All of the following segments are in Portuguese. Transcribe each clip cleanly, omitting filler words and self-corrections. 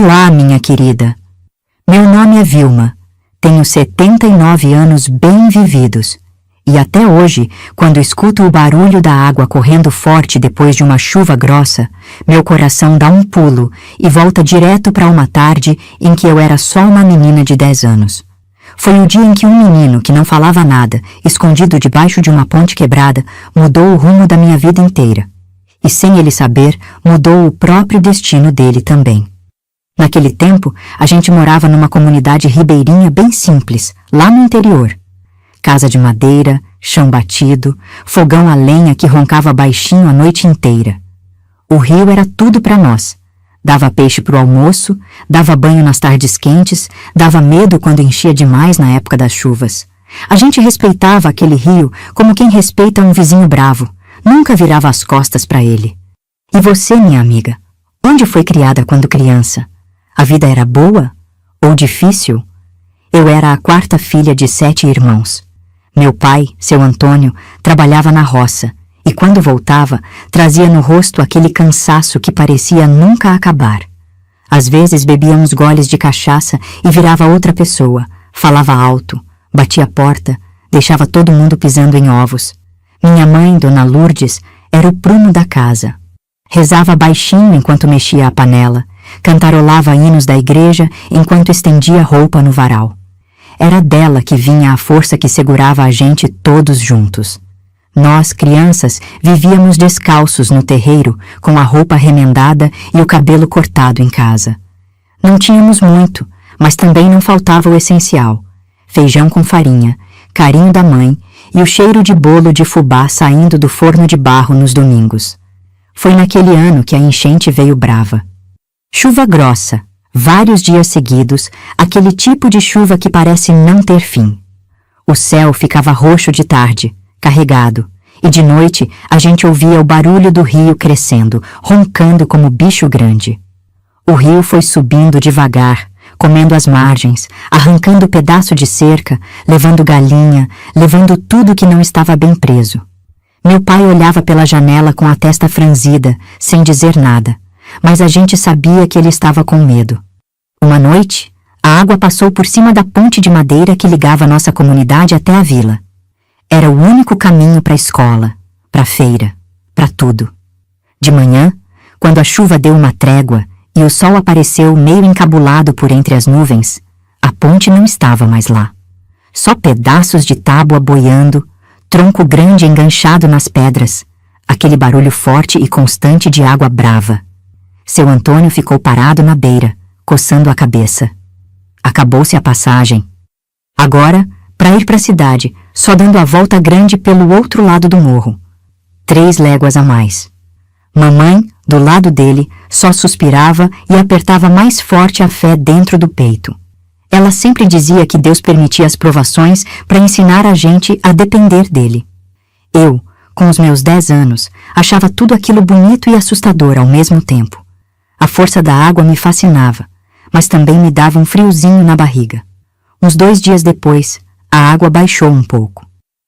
Olá, minha querida. Meu nome é Vilma. Tenho 79 anos bem vividos. E até hoje, quando escuto o barulho da água correndo forte depois de uma chuva grossa, meu coração dá um pulo e volta direto para uma tarde em que eu era só uma menina de 10 anos. Foi o dia em que um menino que não falava nada, escondido debaixo de uma ponte quebrada, mudou o rumo da minha vida inteira. E sem ele saber, mudou o próprio destino dele também. Naquele tempo, a gente morava numa comunidade ribeirinha bem simples, lá no interior. Casa de madeira, chão batido, fogão a lenha que roncava baixinho a noite inteira. O rio era tudo para nós. Dava peixe pro almoço, dava banho nas tardes quentes, dava medo quando enchia demais na época das chuvas. A gente respeitava aquele rio como quem respeita um vizinho bravo, nunca virava as costas para ele. E você, minha amiga, onde foi criada quando criança? A vida era boa ou difícil? Eu era a quarta filha de 7 irmãos. Meu pai, seu Antônio, trabalhava na roça e quando voltava, trazia no rosto aquele cansaço que parecia nunca acabar. Às vezes bebia uns goles de cachaça e virava outra pessoa, falava alto, batia a porta, deixava todo mundo pisando em ovos. Minha mãe, Dona Lourdes, era o prumo da casa. Rezava baixinho enquanto mexia a panela, cantarolava hinos da igreja enquanto estendia roupa no varal. Era dela que vinha a força que segurava a gente todos juntos. Nós, crianças, vivíamos descalços no terreiro, com a roupa remendada e o cabelo cortado em casa. Não tínhamos muito, mas também não faltava o essencial: feijão com farinha, carinho da mãe e o cheiro de bolo de fubá saindo do forno de barro nos domingos. Foi naquele ano que a enchente veio brava. Chuva grossa, vários dias seguidos, aquele tipo de chuva que parece não ter fim. O céu ficava roxo de tarde, carregado, e de noite a gente ouvia o barulho do rio crescendo, roncando como bicho grande. O rio foi subindo devagar, comendo as margens, arrancando pedaço de cerca, levando galinha, levando tudo que não estava bem preso. Meu pai olhava pela janela com a testa franzida, sem dizer nada, mas a gente sabia que ele estava com medo. Uma noite, a água passou por cima da ponte de madeira que ligava nossa comunidade até a vila. Era o único caminho para a escola, para a feira, para tudo. De manhã, quando a chuva deu uma trégua e o sol apareceu meio encabulado por entre as nuvens, a ponte não estava mais lá. Só pedaços de tábua boiando, tronco grande enganchado nas pedras, aquele barulho forte e constante de água brava. Seu Antônio ficou parado na beira, coçando a cabeça. Acabou-se a passagem. Agora, para ir para a cidade, só dando a volta grande pelo outro lado do morro. 3 léguas a mais. Mamãe, do lado dele, só suspirava e apertava mais forte a fé dentro do peito. Ela sempre dizia que Deus permitia as provações para ensinar a gente a depender dele. Eu, com os meus 10 anos, achava tudo aquilo bonito e assustador ao mesmo tempo. A força da água me fascinava, mas também me dava um friozinho na barriga. Uns 2 dias depois, a água baixou um pouco.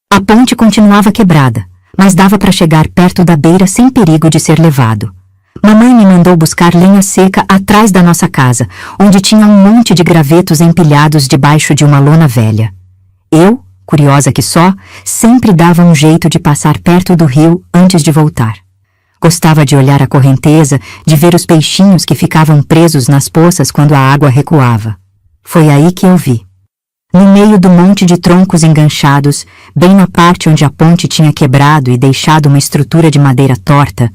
A ponte continuava quebrada, mas dava para chegar perto da beira sem perigo de ser levado. Mamãe me mandou buscar lenha seca atrás da nossa casa, onde tinha um monte de gravetos empilhados debaixo de uma lona velha. Eu, curiosa que só, sempre dava um jeito de passar perto do rio antes de voltar. Gostava de olhar a correnteza, de ver os peixinhos que ficavam presos nas poças quando a água recuava. Foi aí que eu vi. No meio do monte de troncos enganchados, bem na parte onde a ponte tinha quebrado e deixado uma estrutura de madeira torta,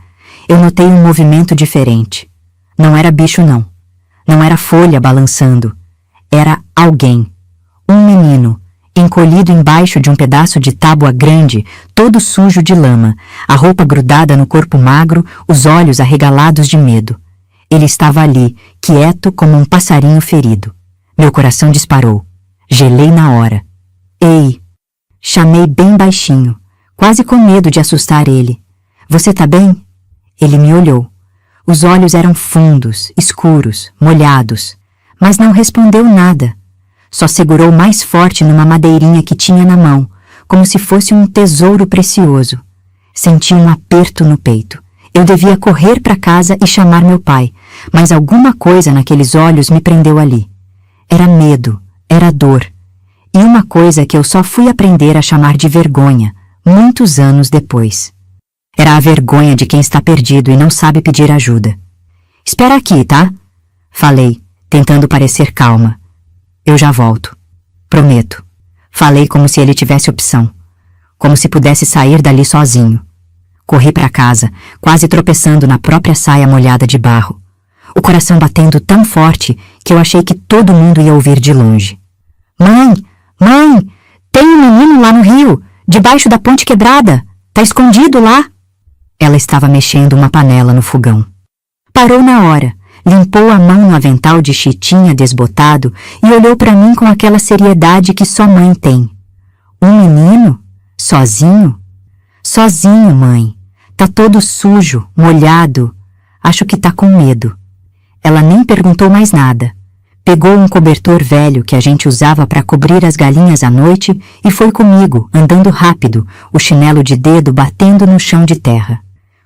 eu notei um movimento diferente. Não era bicho, não. Não era folha balançando. Era alguém. Um menino, encolhido embaixo de um pedaço de tábua grande, todo sujo de lama, a roupa grudada no corpo magro, os olhos arregalados de medo. Ele estava ali, quieto como um passarinho ferido. Meu coração disparou. Gelei na hora. Ei! Chamei bem baixinho, quase com medo de assustar ele. Você tá bem? Ele me olhou. Os olhos eram fundos, escuros, molhados, mas não respondeu nada. Só segurou mais forte numa madeirinha que tinha na mão, como se fosse um tesouro precioso. Senti um aperto no peito. Eu devia correr para casa e chamar meu pai, mas alguma coisa naqueles olhos me prendeu ali. Era medo, era dor, e uma coisa que eu só fui aprender a chamar de vergonha, muitos anos depois. Era a vergonha de quem está perdido e não sabe pedir ajuda. Espera aqui, tá? Falei, tentando parecer calma. Eu já volto. Prometo. Falei como se ele tivesse opção. Como se pudesse sair dali sozinho. Corri para casa, quase tropeçando na própria saia molhada de barro. O coração batendo tão forte que eu achei que todo mundo ia ouvir de longe. Mãe! Mãe! Tem um menino lá no rio, debaixo da ponte quebrada. Tá escondido lá. Ela estava mexendo uma panela no fogão. Parou na hora, limpou a mão no avental de chitinha desbotado e olhou para mim com aquela seriedade que só mãe tem. Um menino? Sozinho? Sozinho, mãe. Tá todo sujo, molhado. Acho que tá com medo. Ela nem perguntou mais nada. Pegou um cobertor velho que a gente usava para cobrir as galinhas à noite e foi comigo, andando rápido, o chinelo de dedo batendo no chão de terra.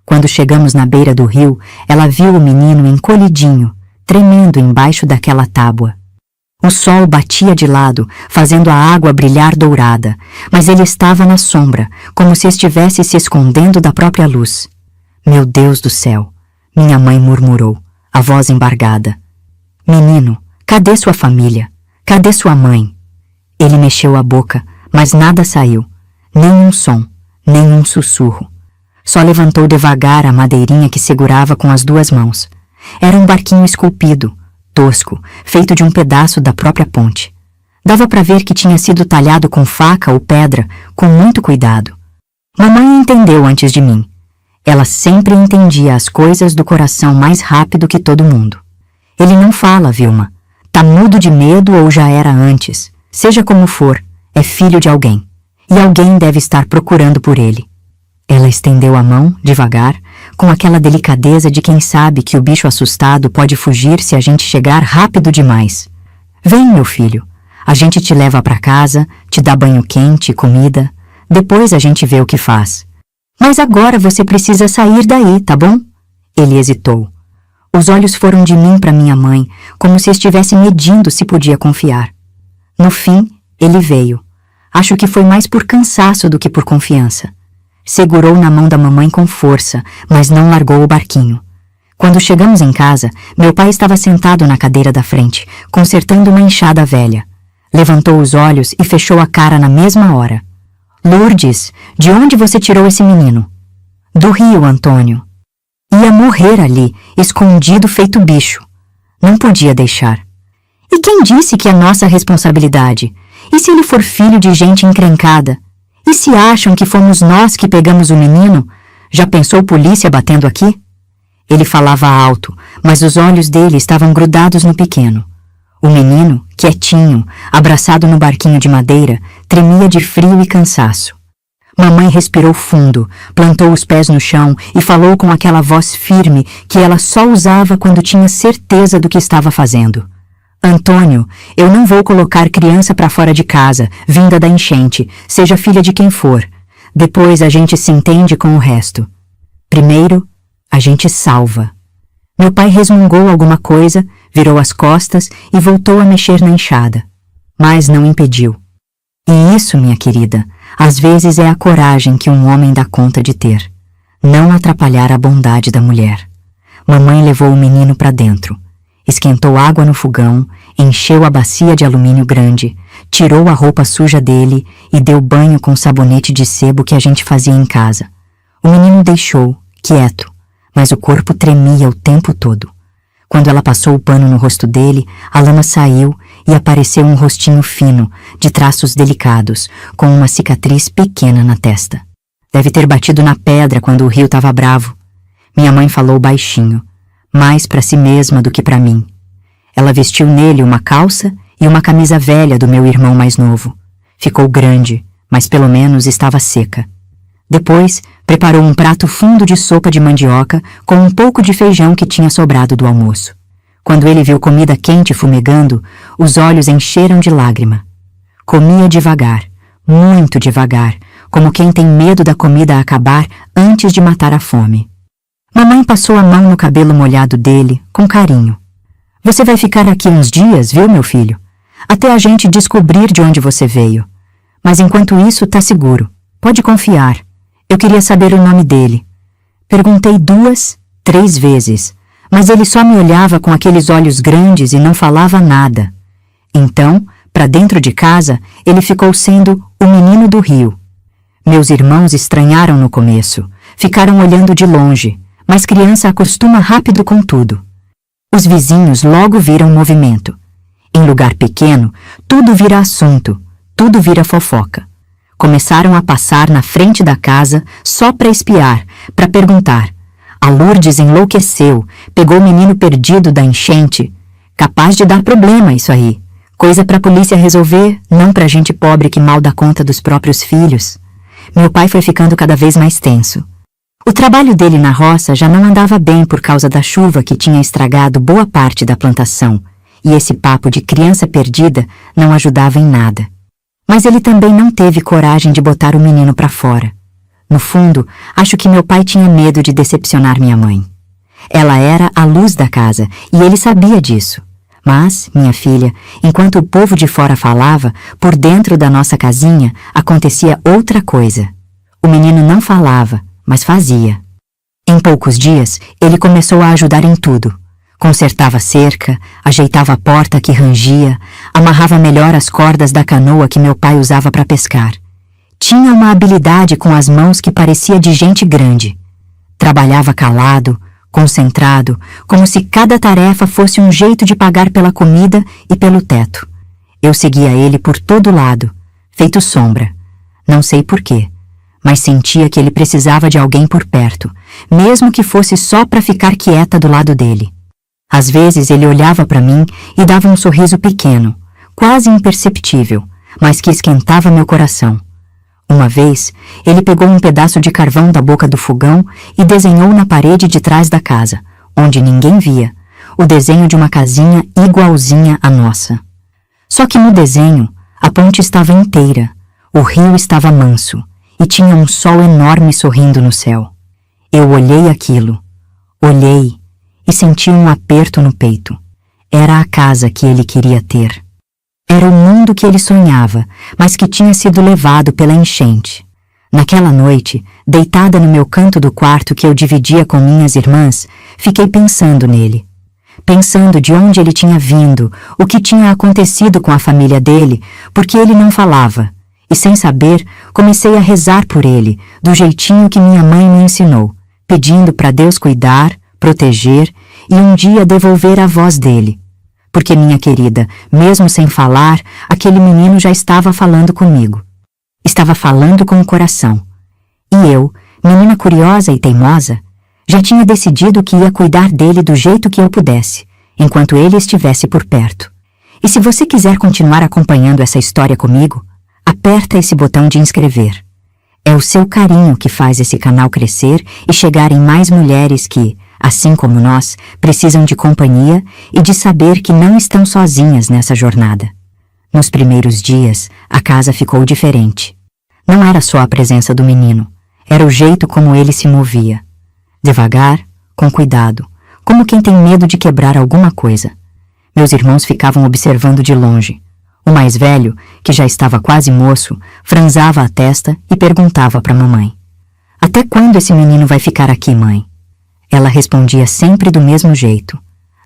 Quando chegamos na beira do rio, ela viu o menino encolhidinho, tremendo embaixo daquela tábua. O sol batia de lado, fazendo a água brilhar dourada, mas ele estava na sombra, como se estivesse se escondendo da própria luz. Meu Deus do céu! Minha mãe murmurou, a voz embargada. Menino, cadê sua família? Cadê sua mãe? Ele mexeu a boca, mas nada saiu. Nem um som, nem um sussurro. Só levantou devagar a madeirinha que segurava com as duas mãos. Era um barquinho esculpido, tosco, feito de um pedaço da própria ponte. Dava para ver que tinha sido talhado com faca ou pedra, com muito cuidado. Mamãe entendeu antes de mim. Ela sempre entendia as coisas do coração mais rápido que todo mundo. Ele não fala, Vilma. Tá mudo de medo ou já era antes. Seja como for, é filho de alguém. E alguém deve estar procurando por ele. Ela estendeu a mão, devagar, com aquela delicadeza de quem sabe que o bicho assustado pode fugir se a gente chegar rápido demais. Vem, meu filho. A gente te leva para casa, te dá banho quente, comida. Depois a gente vê o que faz. Mas agora você precisa sair daí, tá bom? Ele hesitou. Os olhos foram de mim para minha mãe, como se estivesse medindo se podia confiar. No fim, ele veio. Acho que foi mais por cansaço do que por confiança. Segurou na mão da mamãe com força, mas não largou o barquinho. Quando chegamos em casa, meu pai estava sentado na cadeira da frente, consertando uma enxada velha. Levantou os olhos e fechou a cara na mesma hora. Lourdes, de onde você tirou esse menino? Do rio, Antônio. Ia morrer ali, escondido feito bicho. Não podia deixar. E quem disse que é nossa responsabilidade? E se ele for filho de gente encrencada? E se acham que fomos nós que pegamos o menino? Já pensou polícia batendo aqui? Ele falava alto, mas os olhos dele estavam grudados no pequeno. O menino, quietinho, abraçado no barquinho de madeira, tremia de frio e cansaço. Mamãe respirou fundo, plantou os pés no chão e falou com aquela voz firme que ela só usava quando tinha certeza do que estava fazendo. Antônio, eu não vou colocar criança para fora de casa, vinda da enchente, seja filha de quem for. Depois a gente se entende com o resto. Primeiro, a gente salva. Meu pai resmungou alguma coisa, virou as costas e voltou a mexer na enxada. Mas não impediu. E isso, minha querida, às vezes é a coragem que um homem dá conta de ter. Não atrapalhar a bondade da mulher. Mamãe levou o menino para dentro. Esquentou água no fogão, encheu a bacia de alumínio grande, tirou a roupa suja dele e deu banho com sabonete de sebo que a gente fazia em casa. O menino deixou, quieto, mas o corpo tremia o tempo todo. Quando ela passou o pano no rosto dele, a lama saiu e apareceu um rostinho fino, de traços delicados, com uma cicatriz pequena na testa. Deve ter batido na pedra quando o rio estava bravo. Minha mãe falou baixinho, mais para si mesma do que para mim. Ela vestiu nele uma calça e uma camisa velha do meu irmão mais novo. Ficou grande, mas pelo menos estava seca. Depois, preparou um prato fundo de sopa de mandioca com um pouco de feijão que tinha sobrado do almoço. Quando ele viu comida quente fumegando, os olhos encheram de lágrima. Comia devagar, muito devagar, como quem tem medo da comida acabar antes de matar a fome. Mamãe passou a mão no cabelo molhado dele, com carinho. Você vai ficar aqui uns dias, viu, meu filho? Até a gente descobrir de onde você veio. Mas enquanto isso, tá seguro. Pode confiar. Eu queria saber o nome dele. Perguntei 2, 3 vezes, mas ele só me olhava com aqueles olhos grandes e não falava nada. Então, para dentro de casa, ele ficou sendo o menino do rio. Meus irmãos estranharam no começo, ficaram olhando de longe, mas criança acostuma rápido com tudo. Os vizinhos logo viram movimento. Em lugar pequeno, tudo vira assunto, tudo vira fofoca. Começaram a passar na frente da casa só para espiar, para perguntar. A Lourdes enlouqueceu, pegou o menino perdido da enchente. Capaz de dar problema isso aí. Coisa pra polícia resolver, não pra gente pobre que mal dá conta dos próprios filhos. Meu pai foi ficando cada vez mais tenso. O trabalho dele na roça já não andava bem por causa da chuva que tinha estragado boa parte da plantação, e esse papo de criança perdida não ajudava em nada. Mas ele também não teve coragem de botar o menino pra fora. No fundo, acho que meu pai tinha medo de decepcionar minha mãe. Ela era a luz da casa, e ele sabia disso. Mas, minha filha, enquanto o povo de fora falava, por dentro da nossa casinha acontecia outra coisa. O menino não falava, mas fazia. Em poucos dias, ele começou a ajudar em tudo. Consertava cerca, ajeitava a porta que rangia, amarrava melhor as cordas da canoa que meu pai usava para pescar. Tinha uma habilidade com as mãos que parecia de gente grande. Trabalhava calado, concentrado, como se cada tarefa fosse um jeito de pagar pela comida e pelo teto. Eu seguia ele por todo lado, feito sombra. Não sei porquê, mas sentia que ele precisava de alguém por perto, mesmo que fosse só para ficar quieta do lado dele. Às vezes ele olhava para mim e dava um sorriso pequeno, quase imperceptível, mas que esquentava meu coração. Uma vez, ele pegou um pedaço de carvão da boca do fogão e desenhou na parede de trás da casa, onde ninguém via, o desenho de uma casinha igualzinha à nossa. Só que no desenho, a ponte estava inteira, o rio estava manso e tinha um sol enorme sorrindo no céu. Eu olhei aquilo, olhei e senti um aperto no peito. Era a casa que ele queria ter. Era o mundo que ele sonhava, mas que tinha sido levado pela enchente. Naquela noite, deitada no meu canto do quarto que eu dividia com minhas irmãs, fiquei pensando nele. Pensando de onde ele tinha vindo, o que tinha acontecido com a família dele, porque ele não falava. E sem saber, comecei a rezar por ele, do jeitinho que minha mãe me ensinou, pedindo para Deus cuidar, proteger e um dia devolver a voz dele. Porque, minha querida, mesmo sem falar, aquele menino já estava falando comigo. Estava falando com o coração. E eu, menina curiosa e teimosa, já tinha decidido que ia cuidar dele do jeito que eu pudesse, enquanto ele estivesse por perto. E se você quiser continuar acompanhando essa história comigo, aperta esse botão de inscrever. É o seu carinho que faz esse canal crescer e chegar em mais mulheres que, assim como nós, precisam de companhia e de saber que não estão sozinhas nessa jornada. Nos primeiros dias, a casa ficou diferente. Não era só a presença do menino, era o jeito como ele se movia. Devagar, com cuidado, como quem tem medo de quebrar alguma coisa. Meus irmãos ficavam observando de longe. O mais velho, que já estava quase moço, franzava a testa e perguntava para a mamãe: "Até quando esse menino vai ficar aqui, mãe?" Ela respondia sempre do mesmo jeito: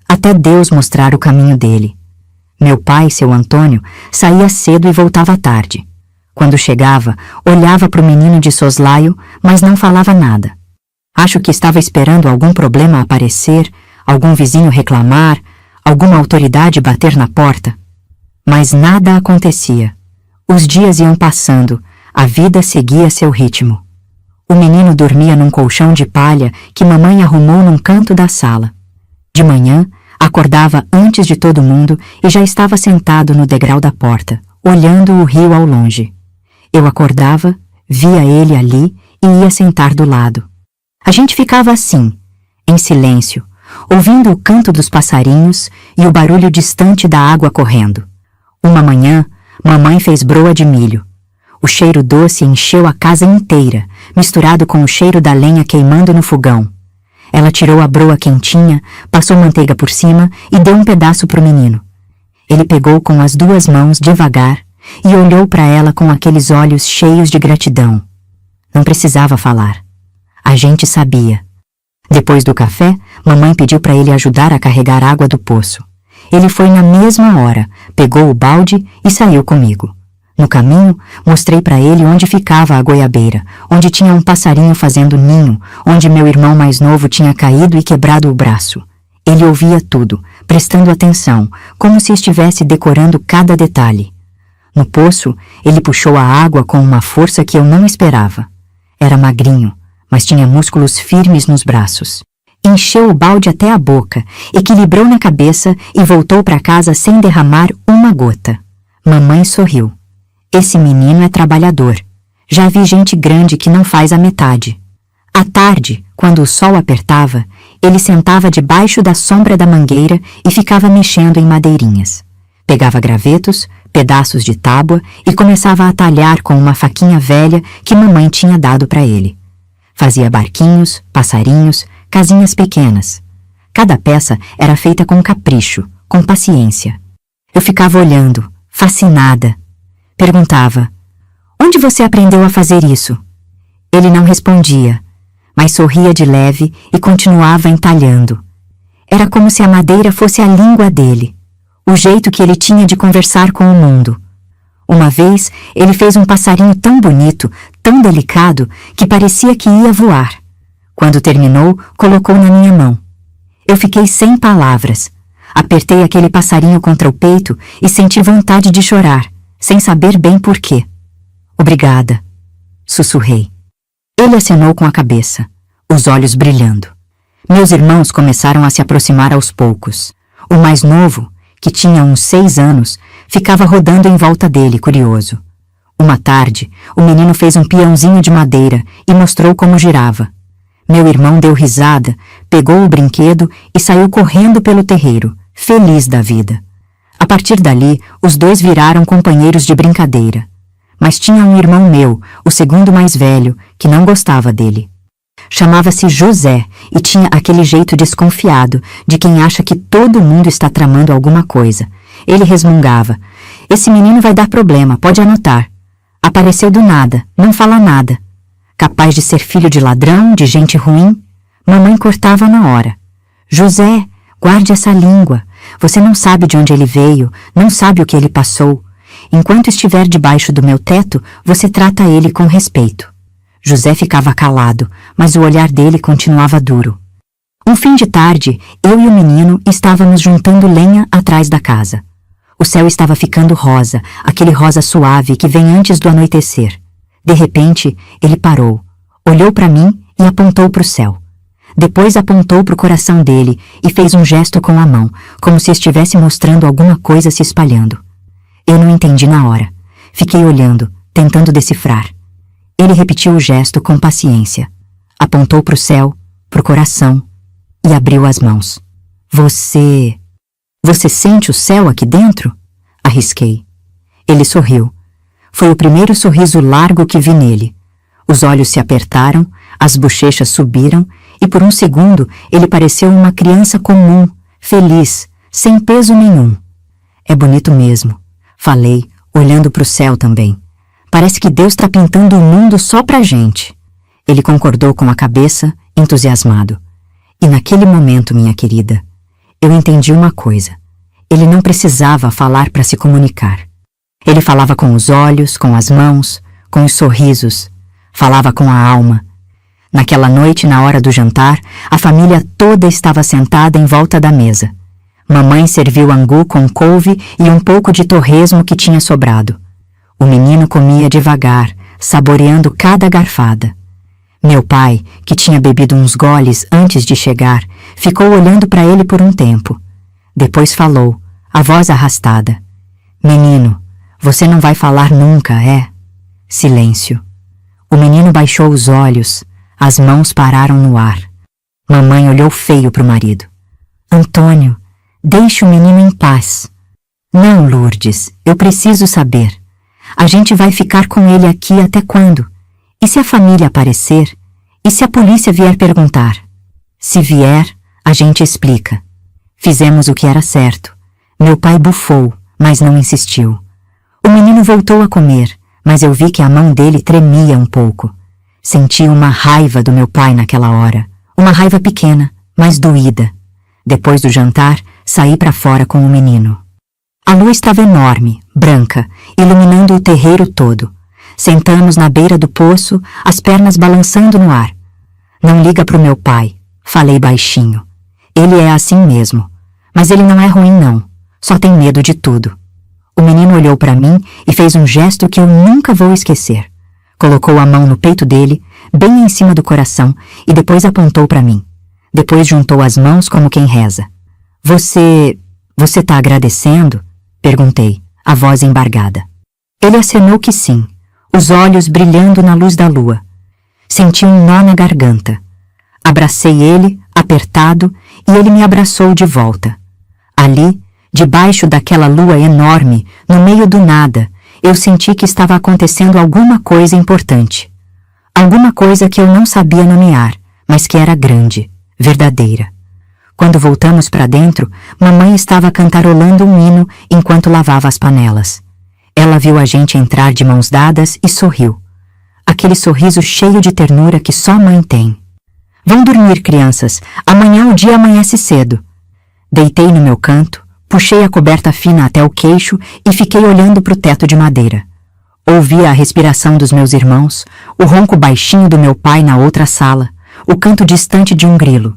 "Até Deus mostrar o caminho dele." Meu pai, seu Antônio, saía cedo e voltava tarde. Quando chegava, olhava para o menino de soslaio, mas não falava nada. Acho que estava esperando algum problema aparecer, algum vizinho reclamar, alguma autoridade bater na porta. Mas nada acontecia. Os dias iam passando, a vida seguia seu ritmo. O menino dormia num colchão de palha que mamãe arrumou num canto da sala. De manhã, acordava antes de todo mundo e já estava sentado no degrau da porta, olhando o rio ao longe. Eu acordava, via ele ali e ia sentar do lado. A gente ficava assim, em silêncio, ouvindo o canto dos passarinhos e o barulho distante da água correndo. Uma manhã, mamãe fez broa de milho. O cheiro doce encheu a casa inteira, misturado com o cheiro da lenha queimando no fogão. Ela tirou a broa quentinha, passou manteiga por cima e deu um pedaço para o menino. Ele pegou com as 2 mãos devagar e olhou para ela com aqueles olhos cheios de gratidão. Não precisava falar. A gente sabia. Depois do café, mamãe pediu para ele ajudar a carregar água do poço. Ele foi na mesma hora, pegou o balde e saiu comigo. No caminho, mostrei para ele onde ficava a goiabeira, onde tinha um passarinho fazendo ninho, onde meu irmão mais novo tinha caído e quebrado o braço. Ele ouvia tudo, prestando atenção, como se estivesse decorando cada detalhe. No poço, ele puxou a água com uma força que eu não esperava. Era magrinho, mas tinha músculos firmes nos braços. Encheu o balde até a boca, equilibrou na cabeça e voltou para casa sem derramar uma gota. Mamãe sorriu. Esse menino é trabalhador. Já vi gente grande que não faz a metade. À tarde, quando o sol apertava, ele sentava debaixo da sombra da mangueira e ficava mexendo em madeirinhas. Pegava gravetos, pedaços de tábua e começava a talhar com uma faquinha velha que mamãe tinha dado para ele. Fazia barquinhos, passarinhos, casinhas pequenas. Cada peça era feita com capricho, com paciência. Eu ficava olhando, fascinada. Perguntava, onde você aprendeu a fazer isso? Ele não respondia, mas sorria de leve e continuava entalhando. Era como se a madeira fosse a língua dele, o jeito que ele tinha de conversar com o mundo. Uma vez, ele fez um passarinho tão bonito, tão delicado, que parecia que ia voar. Quando terminou, colocou na minha mão. Eu fiquei sem palavras. Apertei aquele passarinho contra o peito e senti vontade de chorar, sem saber bem por quê. Obrigada, sussurrei. Ele acenou com a cabeça, os olhos brilhando. Meus irmãos começaram a se aproximar aos poucos. O mais novo, que tinha uns 6 anos, ficava rodando em volta dele, curioso. Uma tarde, o menino fez um peãozinho de madeira e mostrou como girava. Meu irmão deu risada, pegou o brinquedo e saiu correndo pelo terreiro, feliz da vida. A partir dali, os 2 viraram companheiros de brincadeira. Mas tinha um irmão meu, o segundo mais velho, que não gostava dele. Chamava-se José e tinha aquele jeito desconfiado de quem acha que todo mundo está tramando alguma coisa. Ele resmungava, esse menino vai dar problema, pode anotar. Apareceu do nada, não fala nada. Capaz de ser filho de ladrão, de gente ruim? Mamãe cortava na hora. José, guarde essa língua. Você não sabe de onde ele veio, não sabe o que ele passou. Enquanto estiver debaixo do meu teto, você trata ele com respeito. José ficava calado, mas o olhar dele continuava duro. Um fim de tarde, eu e o menino estávamos juntando lenha atrás da casa. O céu estava ficando rosa, aquele rosa suave que vem antes do anoitecer. De repente, ele parou, olhou para mim e apontou para o céu. Depois apontou para o coração dele e fez um gesto com a mão, como se estivesse mostrando alguma coisa se espalhando. Eu não entendi na hora. Fiquei olhando, tentando decifrar. Ele repetiu o gesto com paciência. Apontou para o céu, para o coração e abriu as mãos. Você sente o céu aqui dentro? Arrisquei. Ele sorriu. Foi o primeiro sorriso largo que vi nele. Os olhos se apertaram, as bochechas subiram e por um segundo ele pareceu uma criança comum, feliz, sem peso nenhum. É bonito mesmo, falei, olhando para o céu também. Parece que Deus está pintando o mundo só pra gente. Ele concordou com a cabeça, entusiasmado. E naquele momento, minha querida, eu entendi uma coisa. Ele não precisava falar para se comunicar. Ele falava com os olhos, com as mãos, com os sorrisos. Falava com a alma. Naquela noite, na hora do jantar, a família toda estava sentada em volta da mesa. Mamãe serviu angu com couve e um pouco de torresmo que tinha sobrado. O menino comia devagar, saboreando cada garfada. Meu pai, que tinha bebido uns goles antes de chegar, ficou olhando para ele por um tempo. Depois falou, a voz arrastada. Menino, você não vai falar nunca, é? Silêncio. O menino baixou os olhos, as mãos pararam no ar. Mamãe olhou feio para o marido. Antônio, deixe o menino em paz. Não, Lourdes, eu preciso saber. A gente vai ficar com ele aqui até quando? E se a família aparecer? E se a polícia vier perguntar? Se vier, a gente explica. Fizemos o que era certo. Meu pai bufou, mas não insistiu. O menino voltou a comer, mas eu vi que a mão dele tremia um pouco. Senti uma raiva do meu pai naquela hora. Uma raiva pequena, mas doída. Depois do jantar, saí para fora com o menino. A lua estava enorme, branca, iluminando o terreiro todo. Sentamos na beira do poço, as pernas balançando no ar. Não liga pro meu pai, falei baixinho. Ele é assim mesmo. Mas ele não é ruim não, só tem medo de tudo. O menino olhou para mim e fez um gesto que eu nunca vou esquecer. Colocou a mão no peito dele, bem em cima do coração, e depois apontou para mim. Depois juntou as mãos como quem reza. Você tá agradecendo? Perguntei, a voz embargada. Ele acenou que sim, os olhos brilhando na luz da lua. Senti um nó na garganta. Abracei ele, apertado, e ele me abraçou de volta. Ali, debaixo daquela lua enorme, no meio do nada, eu senti que estava acontecendo alguma coisa importante. Alguma coisa que eu não sabia nomear, mas que era grande, verdadeira. Quando voltamos para dentro, mamãe estava cantarolando um hino enquanto lavava as panelas. Ela viu a gente entrar de mãos dadas e sorriu. Aquele sorriso cheio de ternura que só mãe tem. Vão dormir, crianças. Amanhã o dia amanhece cedo. Deitei no meu canto, puxei a coberta fina até o queixo e fiquei olhando para o teto de madeira. Ouvia a respiração dos meus irmãos, o ronco baixinho do meu pai na outra sala, o canto distante de um grilo.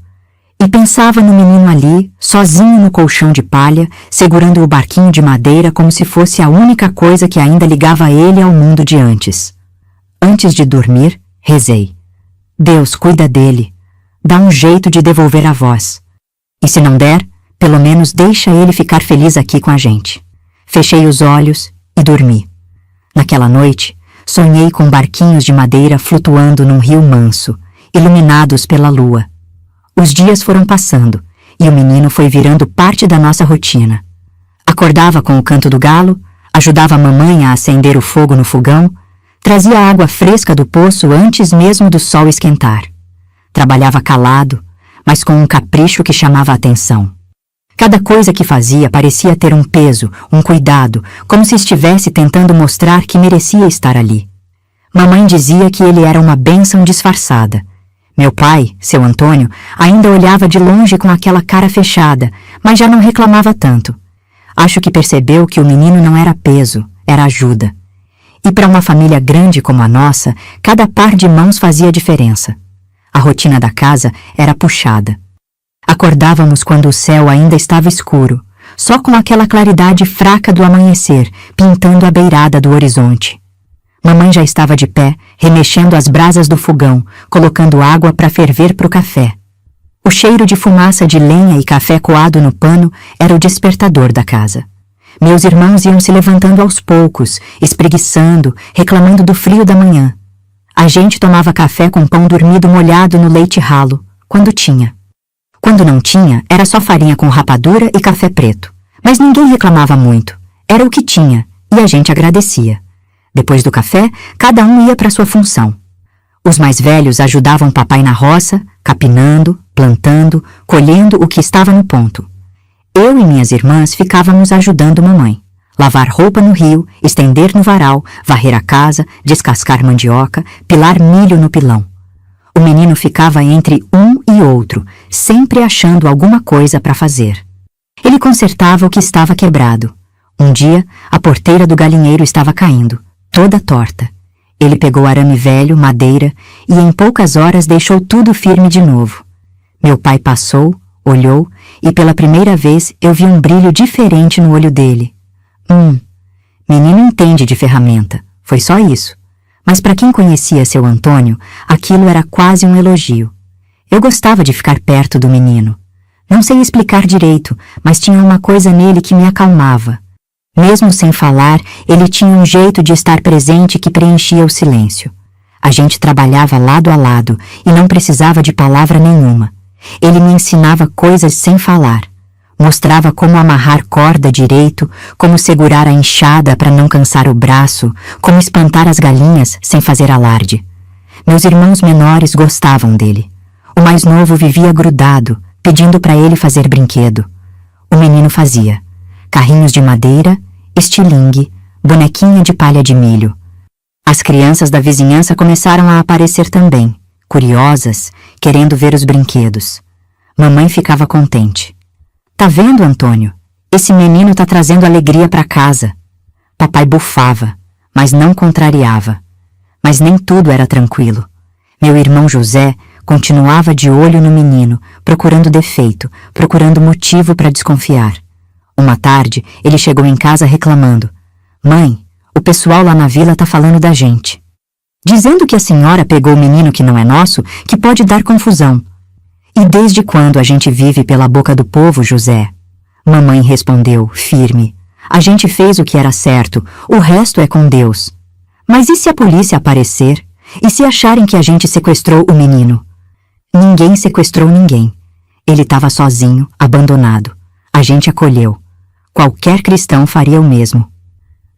E pensava no menino ali, sozinho no colchão de palha, segurando o barquinho de madeira como se fosse a única coisa que ainda ligava ele ao mundo de antes. Antes de dormir, rezei. Deus, cuida dele. Dá um jeito de devolver a voz. E se não der, pelo menos deixa ele ficar feliz aqui com a gente. Fechei os olhos e dormi. Naquela noite, sonhei com barquinhos de madeira flutuando num rio manso, iluminados pela lua. Os dias foram passando e o menino foi virando parte da nossa rotina. Acordava com o canto do galo, ajudava a mamãe a acender o fogo no fogão, trazia a água fresca do poço antes mesmo do sol esquentar. Trabalhava calado, mas com um capricho que chamava a atenção. Cada coisa que fazia parecia ter um peso, um cuidado, como se estivesse tentando mostrar que merecia estar ali. Mamãe dizia que ele era uma bênção disfarçada. Meu pai, seu Antônio, ainda olhava de longe com aquela cara fechada, mas já não reclamava tanto. Acho que percebeu que o menino não era peso, era ajuda. E para uma família grande como a nossa, cada par de mãos fazia diferença. A rotina da casa era puxada. Acordávamos quando o céu ainda estava escuro, só com aquela claridade fraca do amanhecer pintando a beirada do horizonte. Mamãe já estava de pé, remexendo as brasas do fogão, colocando água para ferver para o café. O cheiro de fumaça de lenha e café coado no pano era o despertador da casa. Meus irmãos iam se levantando aos poucos, espreguiçando, reclamando do frio da manhã. A gente tomava café com pão dormido molhado no leite ralo, quando tinha. Quando não tinha, era só farinha com rapadura e café preto. Mas ninguém reclamava muito. Era o que tinha, e a gente agradecia. Depois do café, cada um ia para sua função. Os mais velhos ajudavam papai na roça, capinando, plantando, colhendo o que estava no ponto. Eu e minhas irmãs ficávamos ajudando mamãe. Lavar roupa no rio, estender no varal, varrer a casa, descascar mandioca, pilar milho no pilão. O menino ficava entre um e outro, sempre achando alguma coisa para fazer. Ele consertava o que estava quebrado. Um dia, a porteira do galinheiro estava caindo, toda torta. Ele pegou arame velho, madeira, e em poucas horas deixou tudo firme de novo. Meu pai passou, olhou, e pela primeira vez eu vi um brilho diferente no olho dele. Menino entende de ferramenta, foi só isso. Mas para quem conhecia seu Antônio, aquilo era quase um elogio. Eu gostava de ficar perto do menino. Não sei explicar direito, mas tinha uma coisa nele que me acalmava. Mesmo sem falar, ele tinha um jeito de estar presente que preenchia o silêncio. A gente trabalhava lado a lado e não precisava de palavra nenhuma. Ele me ensinava coisas sem falar. Mostrava como amarrar corda direito, como segurar a enxada para não cansar o braço, como espantar as galinhas sem fazer alarde. Meus irmãos menores gostavam dele. O mais novo vivia grudado, pedindo para ele fazer brinquedo. O menino fazia carrinhos de madeira, estilingue, bonequinha de palha de milho. As crianças da vizinhança começaram a aparecer também, curiosas, querendo ver os brinquedos. Mamãe ficava contente. Tá vendo, Antônio? Esse menino tá trazendo alegria para casa. Papai bufava, mas não contrariava. Mas nem tudo era tranquilo. Meu irmão José continuava de olho no menino, procurando defeito, procurando motivo para desconfiar. Uma tarde, ele chegou em casa reclamando: Mãe, o pessoal lá na vila tá falando da gente. Dizendo que a senhora pegou o menino que não é nosso, que pode dar confusão. E desde quando a gente vive pela boca do povo, José? Mamãe respondeu, firme. A gente fez o que era certo, o resto é com Deus. Mas e se a polícia aparecer? E se acharem que a gente sequestrou o menino? Ninguém sequestrou ninguém. Ele estava sozinho, abandonado. A gente acolheu. Qualquer cristão faria o mesmo.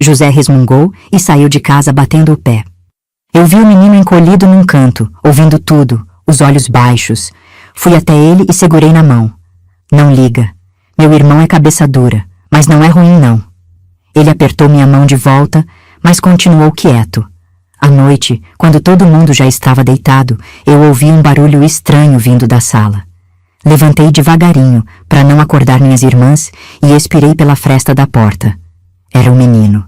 José resmungou e saiu de casa batendo o pé. Eu vi o menino encolhido num canto, ouvindo tudo, os olhos baixos. Fui até ele e segurei na mão. Não liga. Meu irmão é cabeça dura, mas não é ruim não. Ele apertou minha mão de volta, mas continuou quieto. À noite, quando todo mundo já estava deitado, eu ouvi um barulho estranho vindo da sala. Levantei devagarinho, para não acordar minhas irmãs, e expirei pela fresta da porta. Era o menino.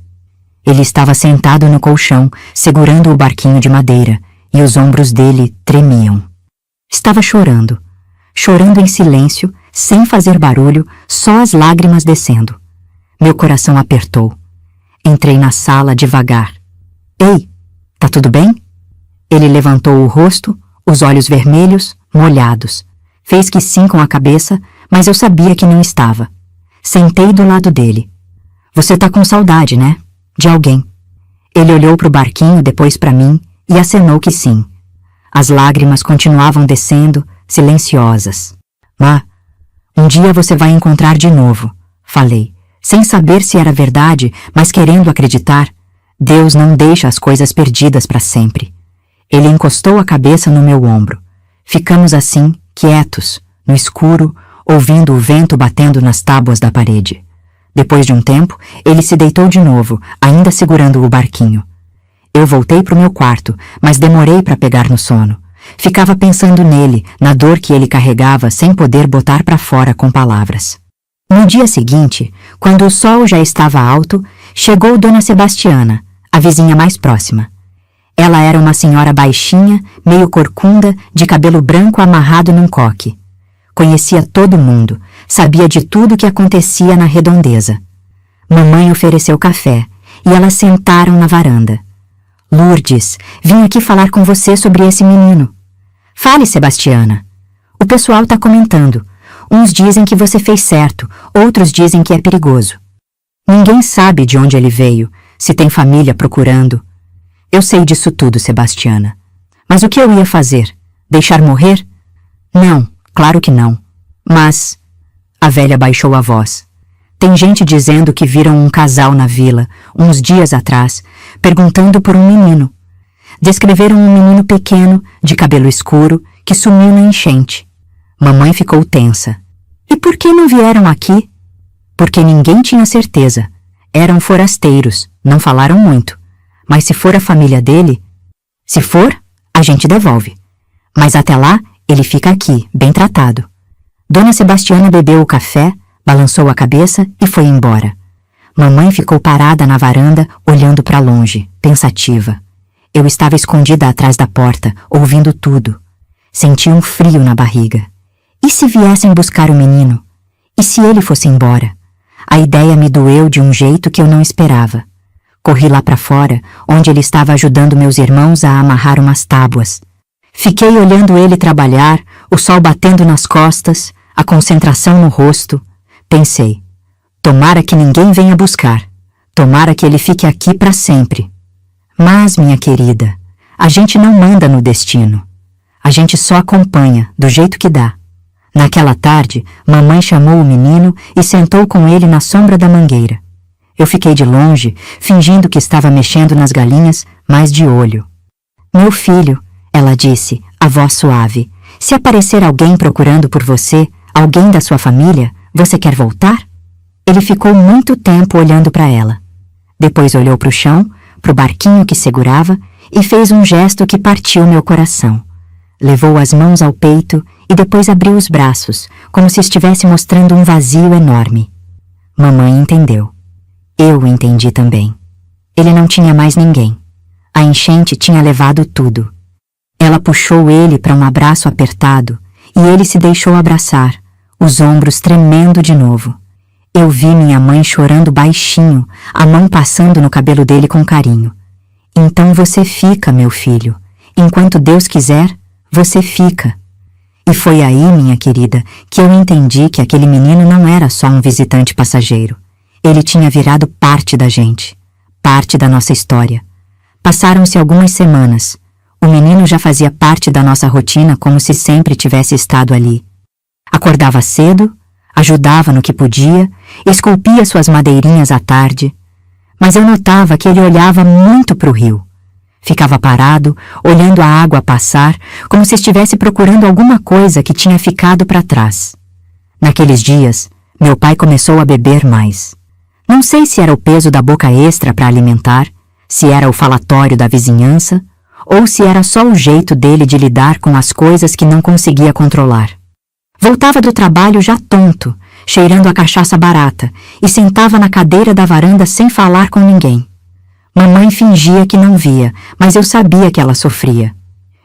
Ele estava sentado no colchão, segurando o barquinho de madeira, e os ombros dele tremiam. Estava chorando. Chorando em silêncio, sem fazer barulho, só as lágrimas descendo. Meu coração apertou. Entrei na sala devagar. Ei, tá tudo bem? Ele levantou o rosto, os olhos vermelhos, molhados. Fez que sim com a cabeça, mas eu sabia que não estava. Sentei do lado dele. Você tá com saudade, né? De alguém. Ele olhou pro barquinho, depois para mim, e acenou que sim. As lágrimas continuavam descendo, silenciosas. Má, um dia você vai encontrar de novo, falei, sem saber se era verdade, mas querendo acreditar. Deus não deixa as coisas perdidas para sempre. Ele encostou a cabeça no meu ombro. Ficamos assim, quietos, no escuro, ouvindo o vento batendo nas tábuas da parede. Depois de um tempo, ele se deitou de novo, ainda segurando o barquinho. Eu voltei para o meu quarto, mas demorei para pegar no sono. Ficava pensando nele, na dor que ele carregava sem poder botar para fora com palavras. No dia seguinte, quando o sol já estava alto, chegou Dona Sebastiana, a vizinha mais próxima. Ela era uma senhora baixinha, meio corcunda, de cabelo branco amarrado num coque. Conhecia todo mundo, sabia de tudo que acontecia na redondeza. Mamãe ofereceu café e elas sentaram na varanda. Lourdes, vim aqui falar com você sobre esse menino. Fale, Sebastiana. O pessoal tá comentando. Uns dizem que você fez certo, outros dizem que é perigoso. Ninguém sabe de onde ele veio, se tem família procurando. Eu sei disso tudo, Sebastiana. Mas o que eu ia fazer? Deixar morrer? Não, claro que não. Mas... A velha baixou a voz. Tem gente dizendo que viram um casal na vila, uns dias atrás, perguntando por um menino. Descreveram um menino pequeno, de cabelo escuro, que sumiu na enchente. Mamãe ficou tensa. E por que não vieram aqui? Porque ninguém tinha certeza. Eram forasteiros, não falaram muito. Mas se for a família dele... Se for, a gente devolve. Mas até lá, ele fica aqui, bem tratado. Dona Sebastiana bebeu o café, balançou a cabeça e foi embora. Mamãe ficou parada na varanda, olhando para longe, pensativa. Eu estava escondida atrás da porta, ouvindo tudo. Senti um frio na barriga. E se viessem buscar o menino? E se ele fosse embora? A ideia me doeu de um jeito que eu não esperava. Corri lá para fora, onde ele estava ajudando meus irmãos a amarrar umas tábuas. Fiquei olhando ele trabalhar, o sol batendo nas costas, a concentração no rosto. Pensei, tomara que ninguém venha buscar. Tomara que ele fique aqui para sempre. Mas, minha querida, a gente não manda no destino. A gente só acompanha, do jeito que dá. Naquela tarde, mamãe chamou o menino e sentou com ele na sombra da mangueira. Eu fiquei de longe, fingindo que estava mexendo nas galinhas, mas de olho. Meu filho, ela disse, a voz suave, Se aparecer alguém procurando por você, alguém da sua família, você quer voltar? Ele ficou muito tempo olhando para ela. Depois olhou para o chão, para o barquinho que segurava e fez um gesto que partiu meu coração. Levou as mãos ao peito e depois abriu os braços, como se estivesse mostrando um vazio enorme. Mamãe entendeu. Eu entendi também. Ele não tinha mais ninguém. A enchente tinha levado tudo. Ela puxou ele para um abraço apertado e ele se deixou abraçar, os ombros tremendo de novo. Eu vi minha mãe chorando baixinho, a mão passando no cabelo dele com carinho. Então você fica, meu filho. Enquanto Deus quiser, você fica. E foi aí, minha querida, que eu entendi que aquele menino não era só um visitante passageiro. Ele tinha virado parte da gente, parte da nossa história. Passaram-se algumas semanas. O menino já fazia parte da nossa rotina como se sempre tivesse estado ali. Acordava cedo, ajudava no que podia, esculpia suas madeirinhas à tarde. Mas eu notava que ele olhava muito para o rio. Ficava parado, olhando a água passar, como se estivesse procurando alguma coisa que tinha ficado para trás. Naqueles dias, meu pai começou a beber mais. Não sei se era o peso da boca extra para alimentar, se era o falatório da vizinhança, ou se era só o jeito dele de lidar com as coisas que não conseguia controlar. Voltava do trabalho já tonto, cheirando a cachaça barata, e sentava na cadeira da varanda sem falar com ninguém. Mamãe fingia que não via, mas eu sabia que ela sofria.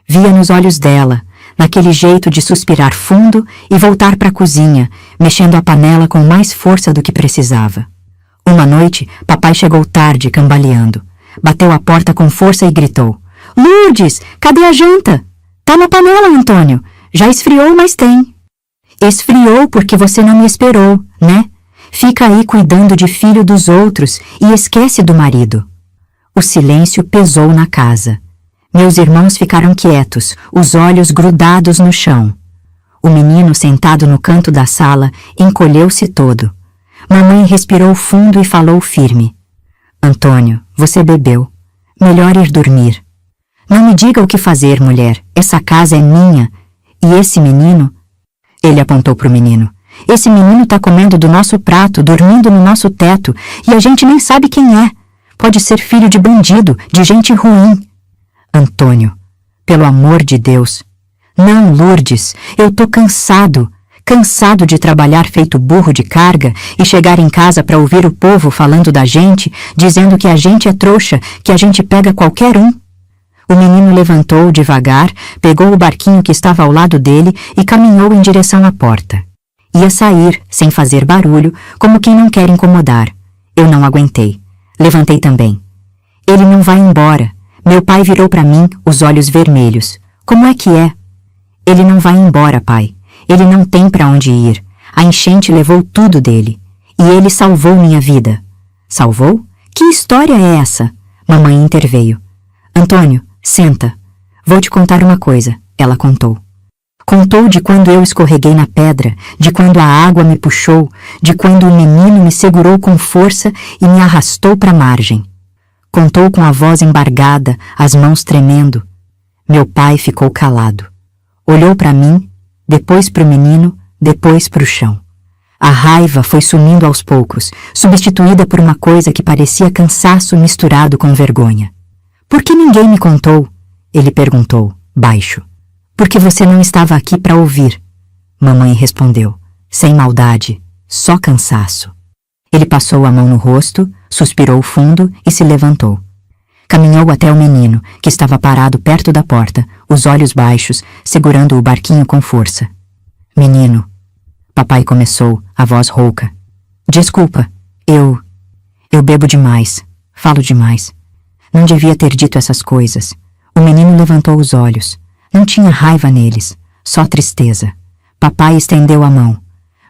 Via nos olhos dela, naquele jeito de suspirar fundo e voltar para a cozinha, mexendo a panela com mais força do que precisava. Uma noite, papai chegou tarde, cambaleando. Bateu a porta com força e gritou: "Lourdes, cadê a janta? Tá na panela, Antônio. Já esfriou, mas tem." "Esfriou porque você não me esperou, né? Fica aí cuidando de filho dos outros e esquece do marido." O silêncio pesou na casa. Meus irmãos ficaram quietos, os olhos grudados no chão. O menino, sentado no canto da sala, encolheu-se todo. Mamãe respirou fundo e falou firme: "Antônio, você bebeu. Melhor ir dormir. Não me diga o que fazer, mulher. Essa casa é minha. E esse menino..." Ele apontou para o menino. "Esse menino tá comendo do nosso prato, dormindo no nosso teto, e a gente nem sabe quem é. Pode ser filho de bandido, de gente ruim." "Antônio, pelo amor de Deus." "Não, Lourdes, eu tô cansado. Cansado de trabalhar feito burro de carga e chegar em casa para ouvir o povo falando da gente, dizendo que a gente é trouxa, que a gente pega qualquer um." O menino levantou devagar, pegou o barquinho que estava ao lado dele e caminhou em direção à porta. Ia sair, sem fazer barulho, como quem não quer incomodar. Eu não aguentei. Levantei também. "Ele não vai embora." Meu pai virou para mim, os olhos vermelhos. "Como é que é?" "Ele não vai embora, pai. Ele não tem para onde ir. A enchente levou tudo dele. E ele salvou minha vida." "Salvou? Que história é essa?" Mamãe interveio. "Antônio, senta. Vou te contar uma coisa." Ela contou. Contou de quando eu escorreguei na pedra, de quando a água me puxou, de quando o menino me segurou com força e me arrastou para a margem. Contou com a voz embargada, as mãos tremendo. Meu pai ficou calado. Olhou para mim, depois para o menino, depois para o chão. A raiva foi sumindo aos poucos, substituída por uma coisa que parecia cansaço misturado com vergonha. "Por que ninguém me contou?" Ele perguntou, baixo. "Porque você não estava aqui para ouvir." Mamãe respondeu, sem maldade, só cansaço. Ele passou a mão no rosto, suspirou fundo e se levantou. Caminhou até o menino, que estava parado perto da porta, os olhos baixos, segurando o barquinho com força. "Menino," papai começou, a voz rouca. "Desculpa, eu bebo demais, falo demais. Não devia ter dito essas coisas." O menino levantou os olhos. Não tinha raiva neles, só tristeza. Papai estendeu a mão.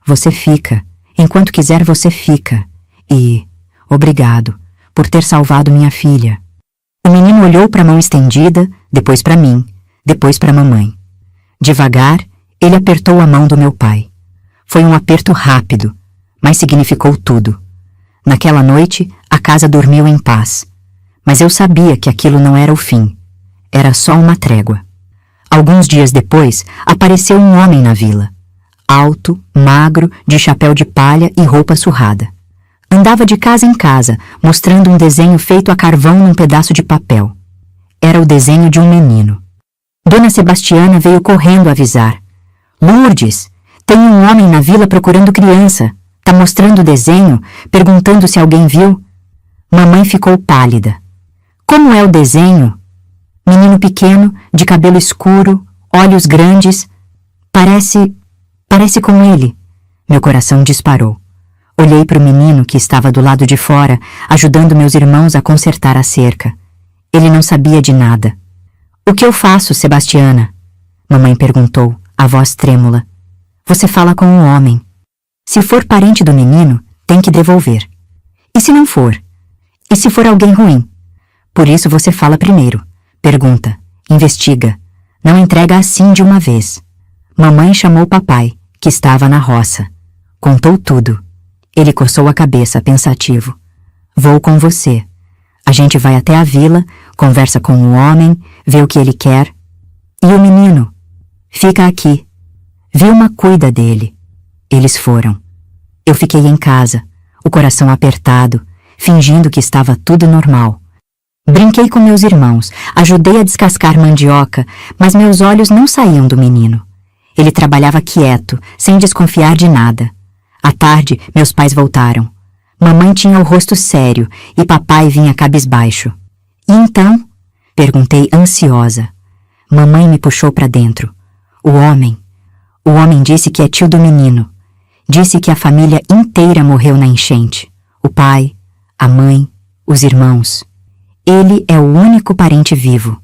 "Você fica. Enquanto quiser você fica. E... obrigado por ter salvado minha filha." O menino olhou para a mão estendida, depois para mim, depois para a mamãe. Devagar, ele apertou a mão do meu pai. Foi um aperto rápido, mas significou tudo. Naquela noite, a casa dormiu em paz. Mas eu sabia que aquilo não era o fim. Era só uma trégua. Alguns dias depois, apareceu um homem na vila. Alto, magro, de chapéu de palha e roupa surrada. Andava de casa em casa, mostrando um desenho feito a carvão num pedaço de papel. Era o desenho de um menino. Dona Sebastiana veio correndo avisar. Lourdes, tem um homem na vila procurando criança. Tá mostrando o desenho, perguntando se alguém viu. Mamãe ficou pálida. Como é o desenho? Menino pequeno, de cabelo escuro, olhos grandes. Parece com ele. Meu coração disparou. Olhei para o menino que estava do lado de fora, ajudando meus irmãos a consertar a cerca. Ele não sabia de nada. O que eu faço, Sebastiana? Mamãe perguntou, a voz trêmula. Você fala com um homem. Se for parente do menino, tem que devolver. E se não for? E se for alguém ruim? Por isso você fala primeiro. Pergunta, investiga. Não entrega assim de uma vez. Mamãe chamou papai, que estava na roça. Contou tudo. Ele coçou a cabeça, pensativo. Vou com você. A gente vai até a vila, conversa com o homem, vê o que ele quer. E o menino? Fica aqui. Vilma cuida dele. Eles foram. Eu fiquei em casa, o coração apertado, fingindo que estava tudo normal. Brinquei com meus irmãos, ajudei a descascar mandioca, mas meus olhos não saíam do menino. Ele trabalhava quieto, sem desconfiar de nada. À tarde, meus pais voltaram. Mamãe tinha o rosto sério e papai vinha cabisbaixo. E então? Perguntei ansiosa. Mamãe me puxou para dentro. O homem disse que é tio do menino. Disse que a família inteira morreu na enchente. O pai, a mãe, os irmãos. Ele é o único parente vivo.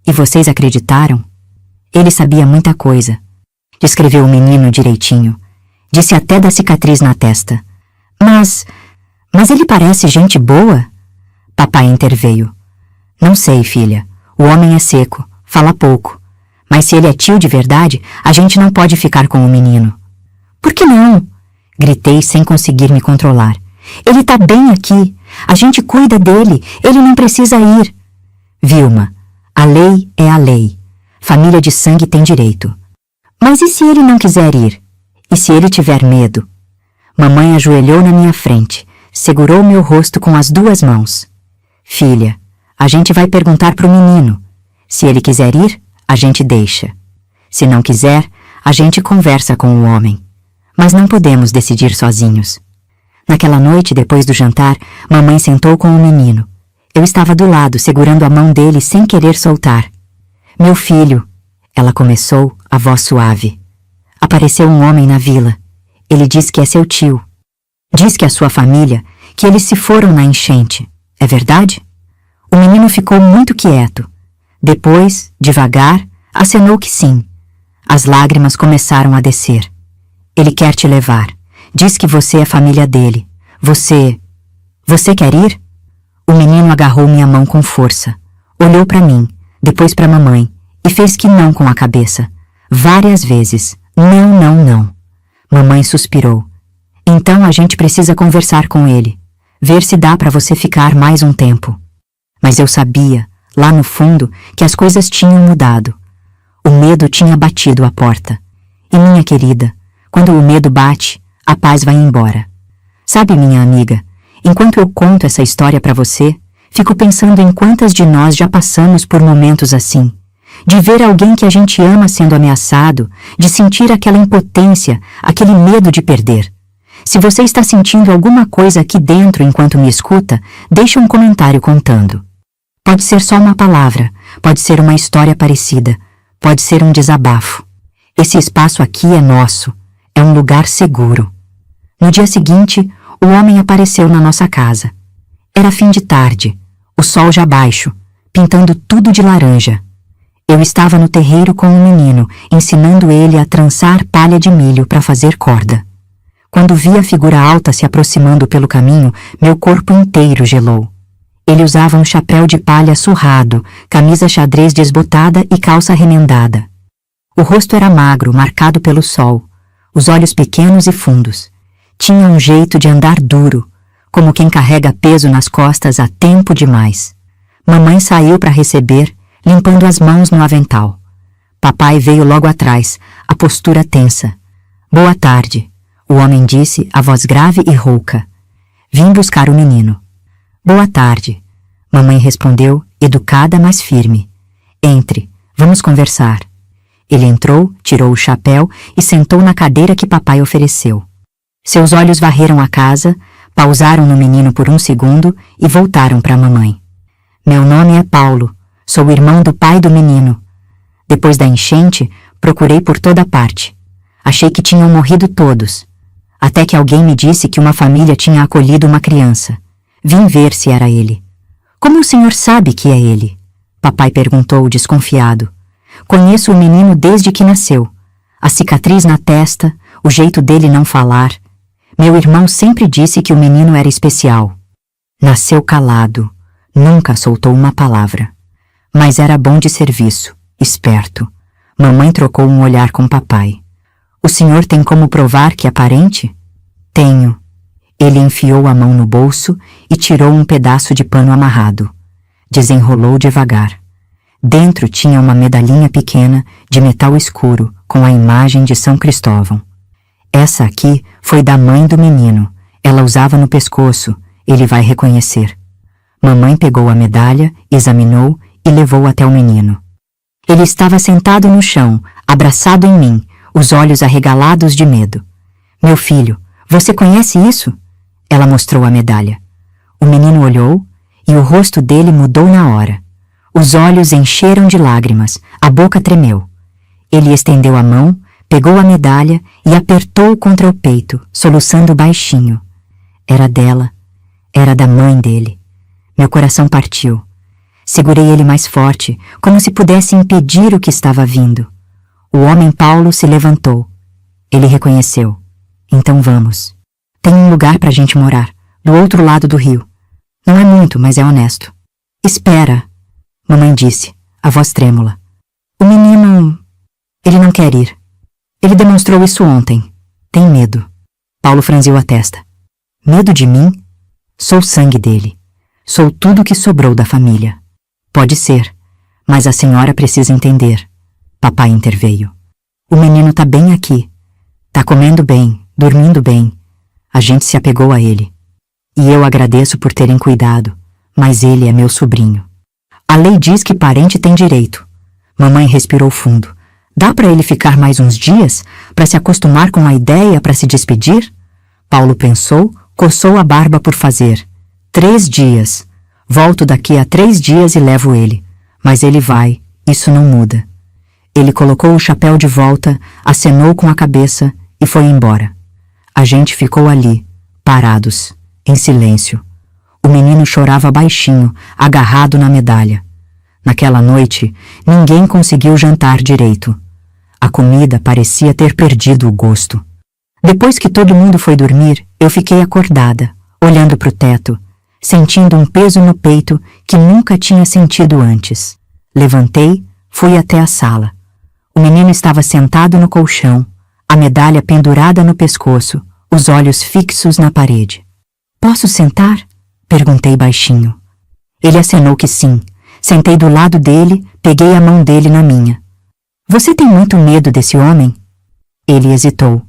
E vocês acreditaram? Ele sabia muita coisa. Descreveu o menino direitinho. Disse até da cicatriz na testa. Mas ele parece gente boa? Papai interveio. Não sei, filha. O homem é seco, fala pouco. Mas se ele é tio de verdade, a gente não pode ficar com o menino. Por que não? Gritei sem conseguir me controlar. Ele tá bem aqui. A gente cuida dele. Ele não precisa ir. Vilma, a lei é a lei. Família de sangue tem direito. Mas e se ele não quiser ir? E se ele tiver medo? Mamãe ajoelhou na minha frente, segurou meu rosto com as duas mãos. Filha, a gente vai perguntar pro menino. Se ele quiser ir, a gente deixa. Se não quiser, a gente conversa com o homem. Mas não podemos decidir sozinhos. Naquela noite, depois do jantar, mamãe sentou com o menino. Eu estava do lado, segurando a mão dele sem querer soltar. Meu filho, ela começou, a voz suave. Apareceu um homem na vila. Ele diz que é seu tio. Diz que é sua família, que eles se foram na enchente. É verdade? O menino ficou muito quieto. Depois, devagar, acenou que sim. As lágrimas começaram a descer. Ele quer te levar. Diz que você é família dele. Você quer ir? O menino agarrou minha mão com força. Olhou para mim, depois para mamãe, e fez que não com a cabeça. Várias vezes. Não, não, não. Mamãe suspirou. Então a gente precisa conversar com ele. Ver se dá para você ficar mais um tempo. Mas eu sabia, lá no fundo, que as coisas tinham mudado. O medo tinha batido a porta. E minha querida, quando o medo bate, a paz vai embora. Sabe, minha amiga, enquanto eu conto essa história para você, fico pensando em quantas de nós já passamos por momentos assim. De ver alguém que a gente ama sendo ameaçado, de sentir aquela impotência, aquele medo de perder. Se você está sentindo alguma coisa aqui dentro enquanto me escuta, deixe um comentário contando. Pode ser só uma palavra, pode ser uma história parecida, pode ser um desabafo. Esse espaço aqui é nosso, é um lugar seguro. No dia seguinte, o homem apareceu na nossa casa. Era fim de tarde, o sol já baixo, pintando tudo de laranja. Eu estava no terreiro com o menino, ensinando ele a trançar palha de milho para fazer corda. Quando vi a figura alta se aproximando pelo caminho, meu corpo inteiro gelou. Ele usava um chapéu de palha surrado, camisa xadrez desbotada e calça remendada. O rosto era magro, marcado pelo sol, os olhos pequenos e fundos. Tinha um jeito de andar duro, como quem carrega peso nas costas há tempo demais. Mamãe saiu para receber, limpando as mãos no avental. Papai veio logo atrás, a postura tensa. Boa tarde, o homem disse, a voz grave e rouca. Vim buscar o menino. Boa tarde, mamãe respondeu, educada, mas firme. Entre, vamos conversar. Ele entrou, tirou o chapéu e sentou na cadeira que papai ofereceu. Seus olhos varreram a casa, pausaram no menino por um segundo e voltaram para a mamãe. Meu nome é Paulo, sou o irmão do pai do menino. Depois da enchente, procurei por toda parte. Achei que tinham morrido todos. Até que alguém me disse que uma família tinha acolhido uma criança. Vim ver se era ele. Como o senhor sabe que é ele? Papai perguntou, desconfiado. Conheço o menino desde que nasceu. A cicatriz na testa, o jeito dele não falar. Meu irmão sempre disse que o menino era especial. Nasceu calado, nunca soltou uma palavra. Mas era bom de serviço, esperto. Mamãe trocou um olhar com papai. O senhor tem como provar que é parente? Tenho. Ele enfiou a mão no bolso e tirou um pedaço de pano amarrado. Desenrolou devagar. Dentro tinha uma medalhinha pequena de metal escuro com a imagem de São Cristóvão. Essa aqui foi da mãe do menino. Ela usava no pescoço. Ele vai reconhecer. Mamãe pegou a medalha, examinou e levou até o menino. Ele estava sentado no chão, abraçado em mim, os olhos arregalados de medo. Meu filho, você conhece isso? Ela mostrou a medalha. O menino olhou e o rosto dele mudou na hora. Os olhos encheram de lágrimas, a boca tremeu. Ele estendeu a mão, pegou a medalha e apertou contra o peito, soluçando baixinho. Era dela, era da mãe dele. Meu coração partiu. Segurei ele mais forte, como se pudesse impedir o que estava vindo. O homem Paulo se levantou. Ele reconheceu. Então vamos. Tem um lugar pra gente morar, do outro lado do rio. Não é muito, mas é honesto. Espera, mamãe disse, a voz trêmula. O menino... Ele não quer ir. Ele demonstrou isso ontem. Tem medo. Paulo franziu a testa. Medo de mim? Sou sangue dele. Sou tudo que sobrou da família. Pode ser, mas a senhora precisa entender. Papai interveio. O menino tá bem aqui. Tá comendo bem, dormindo bem. A gente se apegou a ele. E eu agradeço por terem cuidado, mas ele é meu sobrinho. A lei diz que parente tem direito. Mamãe respirou fundo. Dá para ele ficar mais uns dias, para se acostumar com a ideia, para se despedir? Paulo pensou, coçou a barba por fazer. 3 dias. Volto daqui a 3 dias e levo ele. Mas ele vai, isso não muda. Ele colocou o chapéu de volta, acenou com a cabeça e foi embora. A gente ficou ali, parados, em silêncio. O menino chorava baixinho, agarrado na medalha. Naquela noite, ninguém conseguiu jantar direito. A comida parecia ter perdido o gosto. Depois que todo mundo foi dormir, eu fiquei acordada, olhando para o teto, sentindo um peso no peito que nunca tinha sentido antes. Levantei, fui até a sala. O menino estava sentado no colchão, a medalha pendurada no pescoço, os olhos fixos na parede. Posso sentar? Perguntei baixinho. Ele acenou que sim. Sentei do lado dele, peguei a mão dele na minha. Você tem muito medo desse homem? Ele hesitou.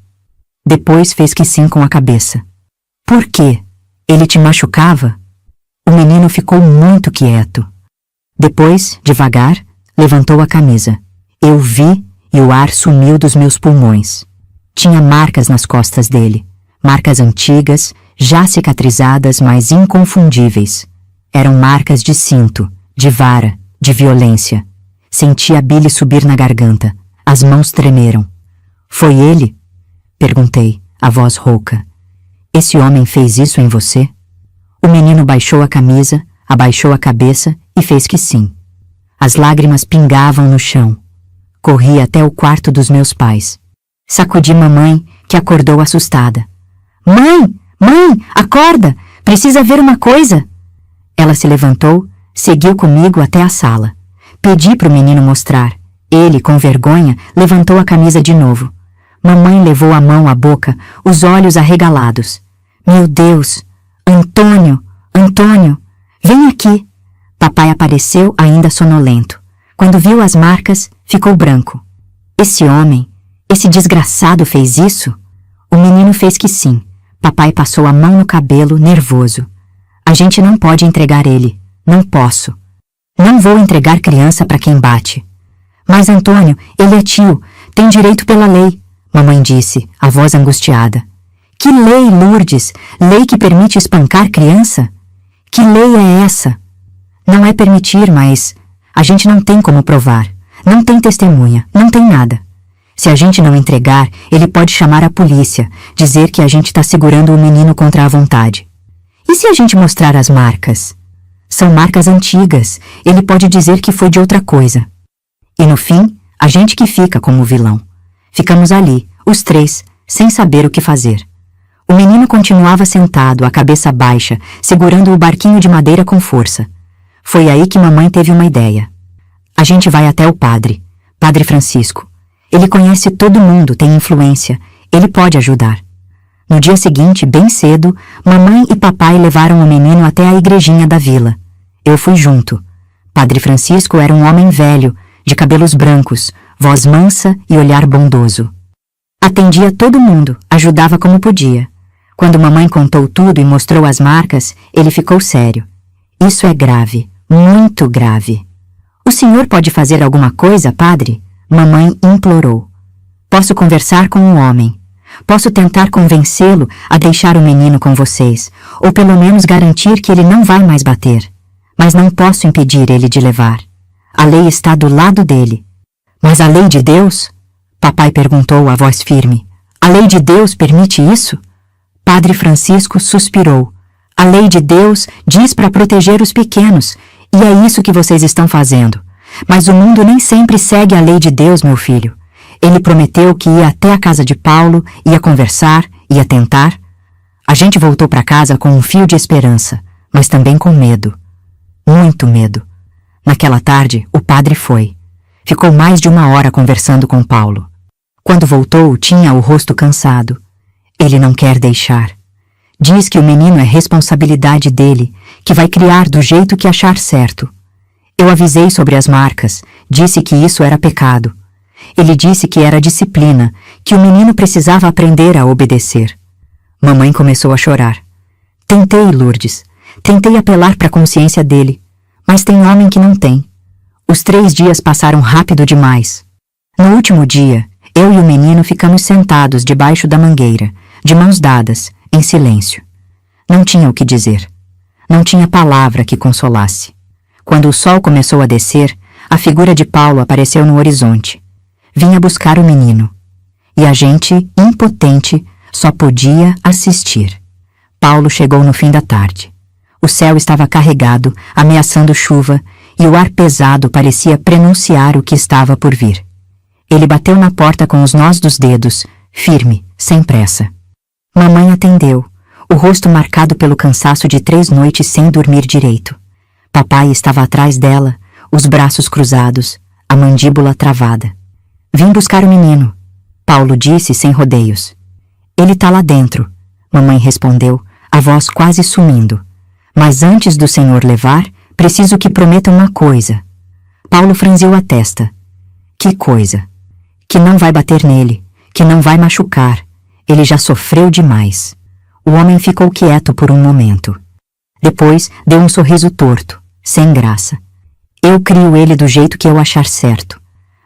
Depois fez que sim com a cabeça. Por quê? Ele te machucava? O menino ficou muito quieto. Depois, devagar, levantou a camisa. Eu vi e o ar sumiu dos meus pulmões. Tinha marcas nas costas dele. Marcas antigas, já cicatrizadas, mas inconfundíveis. Eram marcas de cinto, de vara, de violência. Senti a bile subir na garganta. As mãos tremeram. Foi ele? Perguntei, a voz rouca. Esse homem fez isso em você? O menino baixou a camisa, abaixou a cabeça e fez que sim. As lágrimas pingavam no chão. Corri até o quarto dos meus pais. Sacudi mamãe, que acordou assustada. Mãe! Mãe! Acorda! Precisa ver uma coisa! Ela se levantou, seguiu comigo até a sala. Pedi para o menino mostrar. Ele, com vergonha, levantou a camisa de novo. Mamãe levou a mão à boca, os olhos arregalados. Meu Deus! Antônio! Antônio! Vem aqui! Papai apareceu ainda sonolento. Quando viu as marcas, ficou branco. Esse homem, esse desgraçado fez isso? O menino fez que sim. Papai passou a mão no cabelo, nervoso. A gente não pode entregar ele. Não posso. Não vou entregar criança para quem bate. Mas Antônio, ele é tio, tem direito pela lei, mamãe disse, a voz angustiada. Que lei, Lourdes? Lei que permite espancar criança? Que lei é essa? Não é permitir, mas a gente não tem como provar. Não tem testemunha, não tem nada. Se a gente não entregar, ele pode chamar a polícia, dizer que a gente está segurando o menino contra a vontade. E se a gente mostrar as marcas? São marcas antigas, ele pode dizer que foi de outra coisa. E no fim, a gente que fica como vilão. Ficamos ali, os três, sem saber o que fazer. O menino continuava sentado, a cabeça baixa, segurando o barquinho de madeira com força. Foi aí que mamãe teve uma ideia. A gente vai até o padre, Padre Francisco. Ele conhece todo mundo, tem influência, ele pode ajudar. No dia seguinte, bem cedo, mamãe e papai levaram o menino até a igrejinha da vila. Eu fui junto. Padre Francisco era um homem velho, de cabelos brancos, voz mansa e olhar bondoso. Atendia todo mundo, ajudava como podia. Quando mamãe contou tudo e mostrou as marcas, ele ficou sério. Isso é grave, muito grave. O senhor pode fazer alguma coisa, padre? Mamãe implorou. Posso conversar com o homem. Posso tentar convencê-lo a deixar o menino com vocês, ou pelo menos garantir que ele não vai mais bater. Mas não posso impedir ele de levar. A lei está do lado dele. Mas a lei de Deus? Papai perguntou a voz firme. A lei de Deus permite isso? Padre Francisco suspirou. A lei de Deus diz para proteger os pequenos, e é isso que vocês estão fazendo. Mas o mundo nem sempre segue a lei de Deus, meu filho. Ele prometeu que ia até a casa de Paulo, ia conversar, ia tentar. A gente voltou para casa com um fio de esperança, mas também com medo. Muito medo. Naquela tarde, o padre foi. Ficou mais de 1 hora conversando com Paulo. Quando voltou, tinha o rosto cansado. Ele não quer deixar. Diz que o menino é responsabilidade dele, que vai criar do jeito que achar certo. Eu avisei sobre as marcas, disse que isso era pecado. Ele disse que era disciplina, que o menino precisava aprender a obedecer. Mamãe começou a chorar. Tentei, Lourdes. Tentei apelar para a consciência dele, mas tem homem que não tem. Os 3 dias passaram rápido demais. No último dia, eu e o menino ficamos sentados debaixo da mangueira, de mãos dadas, em silêncio. Não tinha o que dizer. Não tinha palavra que consolasse. Quando o sol começou a descer, a figura de Paulo apareceu no horizonte. Vinha buscar o menino. E a gente, impotente, só podia assistir. Paulo chegou no fim da tarde. O céu estava carregado, ameaçando chuva, e o ar pesado parecia prenunciar o que estava por vir. Ele bateu na porta com os nós dos dedos, firme, sem pressa. Mamãe atendeu, o rosto marcado pelo cansaço de 3 noites sem dormir direito. Papai estava atrás dela, os braços cruzados, a mandíbula travada. Vim buscar o menino, Paulo disse sem rodeios. Ele tá lá dentro, mamãe respondeu, a voz quase sumindo. Mas antes do senhor levar, preciso que prometa uma coisa. Paulo franziu a testa. Que coisa? Que não vai bater nele, que não vai machucar. Ele já sofreu demais. O homem ficou quieto por um momento. Depois deu um sorriso torto, sem graça. Eu crio ele do jeito que eu achar certo.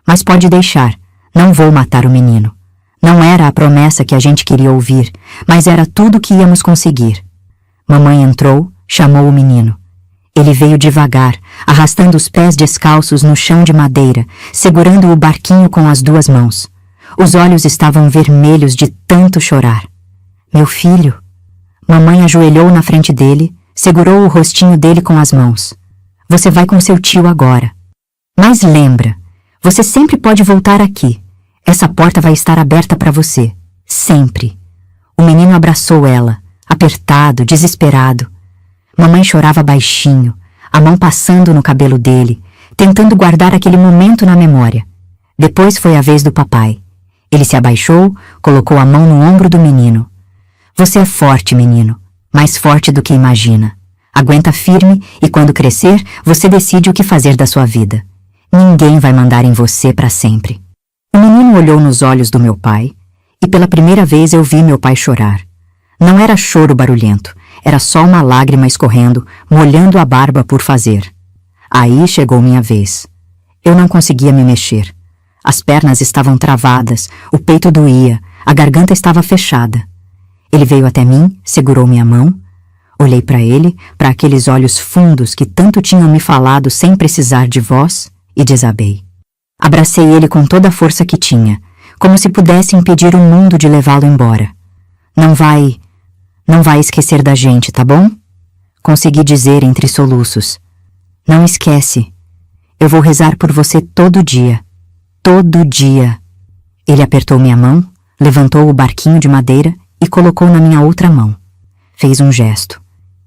Mas pode deixar, não vou matar o menino. Não era a promessa que a gente queria ouvir, mas era tudo que íamos conseguir. Mamãe entrou, chamou o menino. Ele veio devagar, arrastando os pés descalços no chão de madeira, segurando o barquinho com as 2 mãos. Os olhos estavam vermelhos de tanto chorar. Meu filho. Mamãe ajoelhou na frente dele, segurou o rostinho dele com as mãos. Você vai com seu tio agora. Mas lembra, você sempre pode voltar aqui. Essa porta vai estar aberta para você. Sempre. O menino abraçou ela, apertado, desesperado. Mamãe chorava baixinho, a mão passando no cabelo dele, tentando guardar aquele momento na memória. Depois foi a vez do papai. Ele se abaixou, colocou a mão no ombro do menino. Você é forte, menino, mais forte do que imagina. Aguenta firme e quando crescer, você decide o que fazer da sua vida. Ninguém vai mandar em você para sempre. O menino olhou nos olhos do meu pai, e pela primeira vez eu vi meu pai chorar. Não era choro barulhento, era só uma lágrima escorrendo, molhando a barba por fazer. Aí chegou minha vez. Eu não conseguia me mexer. As pernas estavam travadas, o peito doía, a garganta estava fechada. Ele veio até mim, segurou minha mão. Olhei para ele, para aqueles olhos fundos que tanto tinham me falado sem precisar de voz, e desabei. Abracei ele com toda a força que tinha, como se pudesse impedir o mundo de levá-lo embora. Não vai esquecer da gente, tá bom? Consegui dizer entre soluços. Não esquece. Eu vou rezar por você todo dia. Todo dia. Ele apertou minha mão, levantou o barquinho de madeira e colocou na minha outra mão. Fez um gesto.